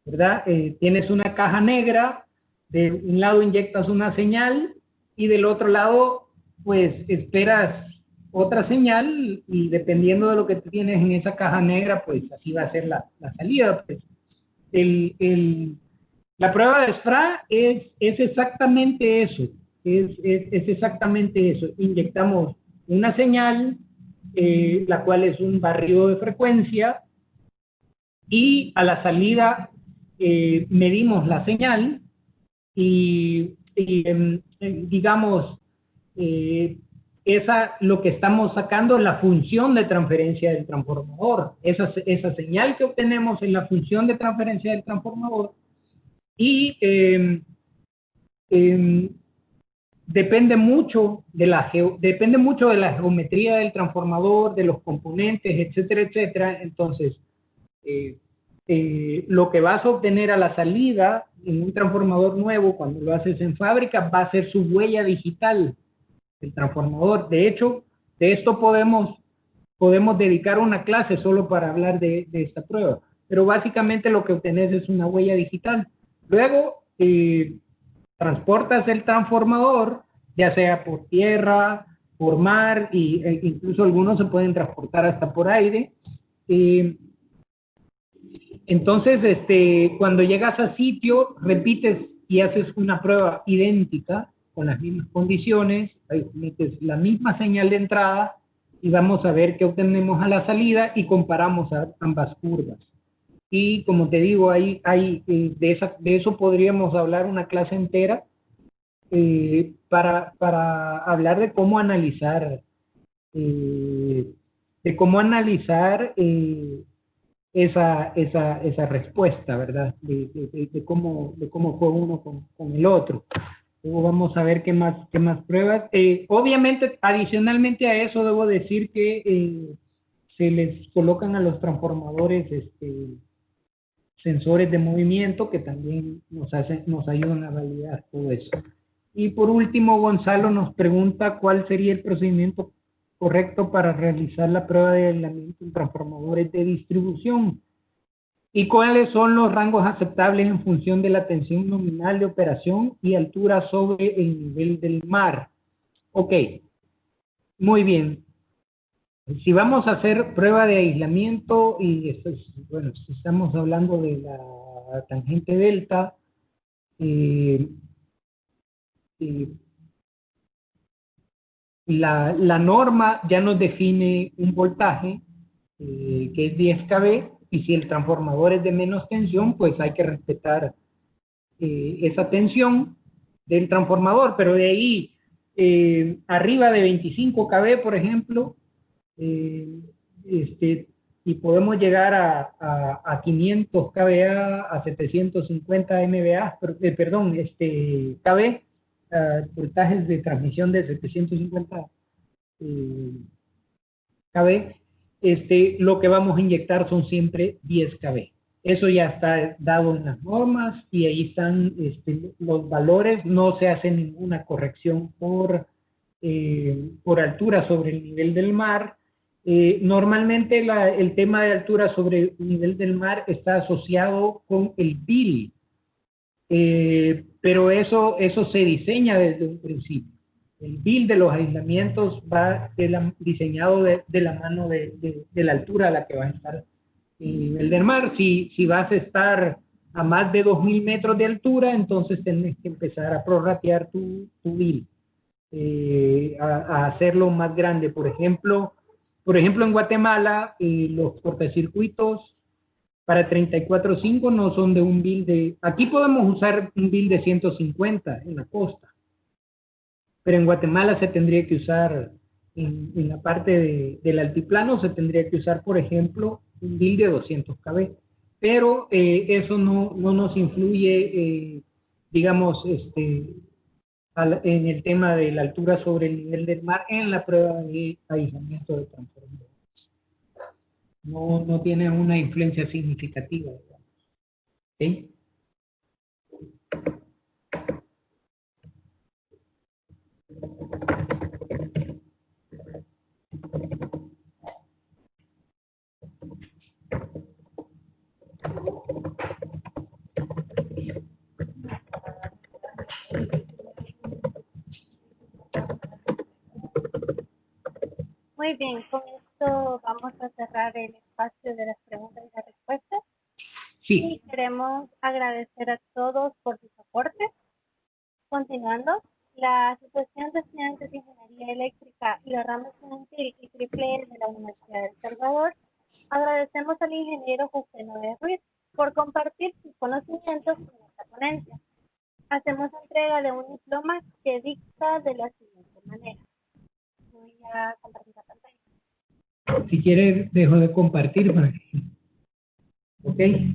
¿verdad? Tienes una caja negra, de un lado inyectas una señal y del otro lado pues esperas otra señal, y dependiendo de lo que tienes en esa caja negra, pues así va a ser la salida. Pues. La prueba de SFRA es exactamente eso, es exactamente eso. Inyectamos una señal, la cual es un barrido de frecuencia, y a la salida medimos la señal y digamos, lo que estamos sacando es la función de transferencia del transformador. Esa señal que obtenemos es la función de transferencia del transformador, y depende mucho de la geometría del transformador, de los componentes, etcétera, etcétera. Entonces, lo que vas a obtener a la salida en un transformador nuevo, cuando lo haces en fábrica, va a ser su huella digital del transformador. De hecho, de esto podemos dedicar una clase solo para hablar de esta prueba. Pero básicamente lo que obtenés es una huella digital. Luego, transportas el transformador, ya sea por tierra, por mar, e incluso algunos se pueden transportar hasta por aire. Entonces, cuando llegas a sitio, repites y haces una prueba idéntica, con las mismas condiciones, ahí metes la misma señal de entrada, y vamos a ver qué obtenemos a la salida y comparamos ambas curvas. Y como te digo, de eso podríamos hablar una clase entera, para hablar de cómo analizar, esa respuesta, ¿verdad? De cómo fue uno con el otro. Luego vamos a ver qué más pruebas. Obviamente, adicionalmente a eso, debo decir que se les colocan a los transformadores sensores de movimiento que también nos ayudan a validar todo eso. Y por último, Gonzalo nos pregunta cuál sería el procedimiento correcto para realizar la prueba de aislamiento en transformadores de distribución y cuáles son los rangos aceptables en función de la tensión nominal de operación y altura sobre el nivel del mar. Ok, muy bien. Si vamos a hacer prueba de aislamiento, y esto es, bueno, si estamos hablando de la tangente delta, la norma ya nos define un voltaje, que es 10 kV, y si el transformador es de menos tensión, pues hay que respetar esa tensión del transformador, pero de ahí arriba de 25 kV, por ejemplo, y podemos llegar a 500 kVA, a 750 MVA, perdón, kV, voltajes de transmisión de 750 kV, lo que vamos a inyectar son siempre 10 kV. Eso ya está dado en las normas y ahí están los valores, no se hace ninguna corrección por altura sobre el nivel del mar. Normalmente el tema de altura sobre el nivel del mar está asociado con el bill, pero eso se diseña desde un principio. El bill de los aislamientos va diseñado de la mano de la altura a la que va a estar el nivel del mar. Si vas a estar a más de 2.000 metros de altura, entonces tienes que empezar a prorratear tu bill, a hacerlo más grande. Por ejemplo, en Guatemala, los cortacircuitos para 34.5 no son de un bill de... Aquí podemos usar un bill de 150 en la costa, pero en Guatemala se tendría que usar, en la parte del altiplano, se tendría que usar, por ejemplo, un bill de 200 kV. Pero eso no nos influye, digamos, en el tema de la altura sobre el nivel del mar en la prueba de aislamiento de transformadores. No tiene una influencia significativa, ¿sí? Muy bien, con esto vamos a cerrar el espacio de las preguntas y las respuestas. Sí. Y queremos agradecer a todos por sus aportes. Continuando, la Asociación de Estudiantes de Ingeniería Eléctrica y la rama estudiantil y triple E de la Universidad de El Salvador, agradecemos al ingeniero José Noé Ruiz por compartir sus conocimientos en esta ponencia. Hacemos entrega de un diploma que dicta de la siguiente manera. Voy a compartir la pantalla. Si quiere, dejo de compartir para que... ¿Ok? Okay.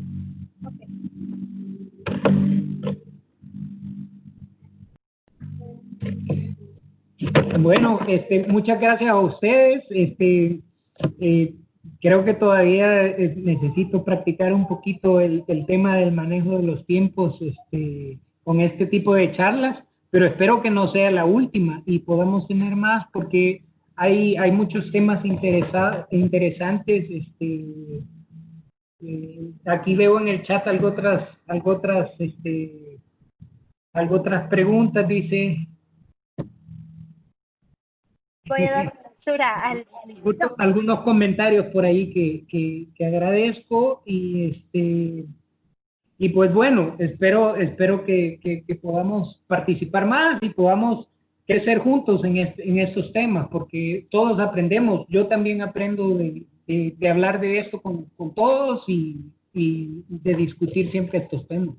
Bueno, muchas gracias a ustedes. Creo que todavía necesito practicar un poquito el tema del manejo de los tiempos con este tipo de charlas, pero espero que no sea la última y podamos tener más porque hay muchos temas interesantes. Aquí veo en el chat algo otras preguntas, dice. Voy a dar lectura al Algunos comentarios por ahí que agradezco y pues bueno, espero que podamos participar más y podamos crecer juntos en estos temas, porque todos aprendemos. Yo también aprendo de hablar de esto con todos y de discutir siempre estos temas.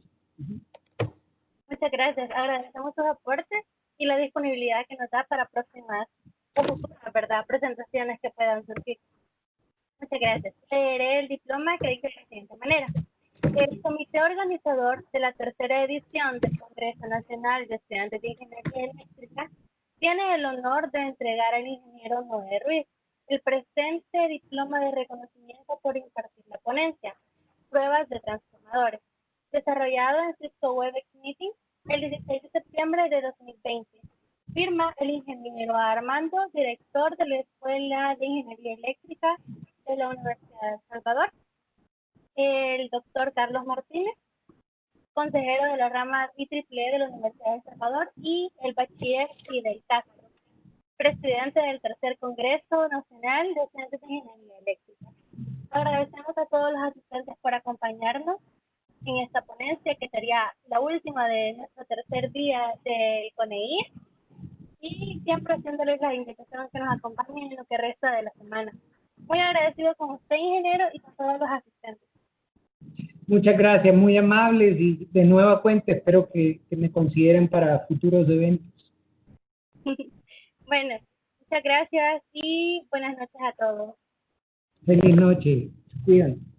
Muchas gracias. Agradecemos sus aportes y la disponibilidad que nos da para próximas o futuras, ¿verdad?, presentaciones que puedan surgir. Muchas gracias. Leeré el diploma que dice de la siguiente manera. El comité organizador de la tercera edición del Congreso Nacional de Estudiantes de Ingeniería Eléctrica tiene el honor de entregar al ingeniero Noé Ruiz el presente diploma de reconocimiento por impartir la ponencia, pruebas de transformadores, desarrollado en Cisco Webex Meeting el 16 de septiembre de 2020. Firma el ingeniero Armando, director de la Escuela de Ingeniería Eléctrica de la Universidad de El Salvador. El doctor Carlos Martínez, consejero de la rama IEEE de la Universidad de El Salvador, y el bachiller Fidel Castro, presidente del tercer Congreso Nacional de Estudiantes de Ingeniería Eléctrica. Agradecemos a todos los asistentes por acompañarnos en esta ponencia, que sería la última de nuestro tercer día del CONEIR, y siempre haciéndoles la invitación que nos acompañen en lo que resta de la semana. Muy agradecido con usted, ingeniero, y con todos los asistentes. Muchas gracias, muy amables y de nueva cuenta espero que me consideren para futuros eventos. Bueno, muchas gracias y buenas noches a todos. Feliz noche, cuídense.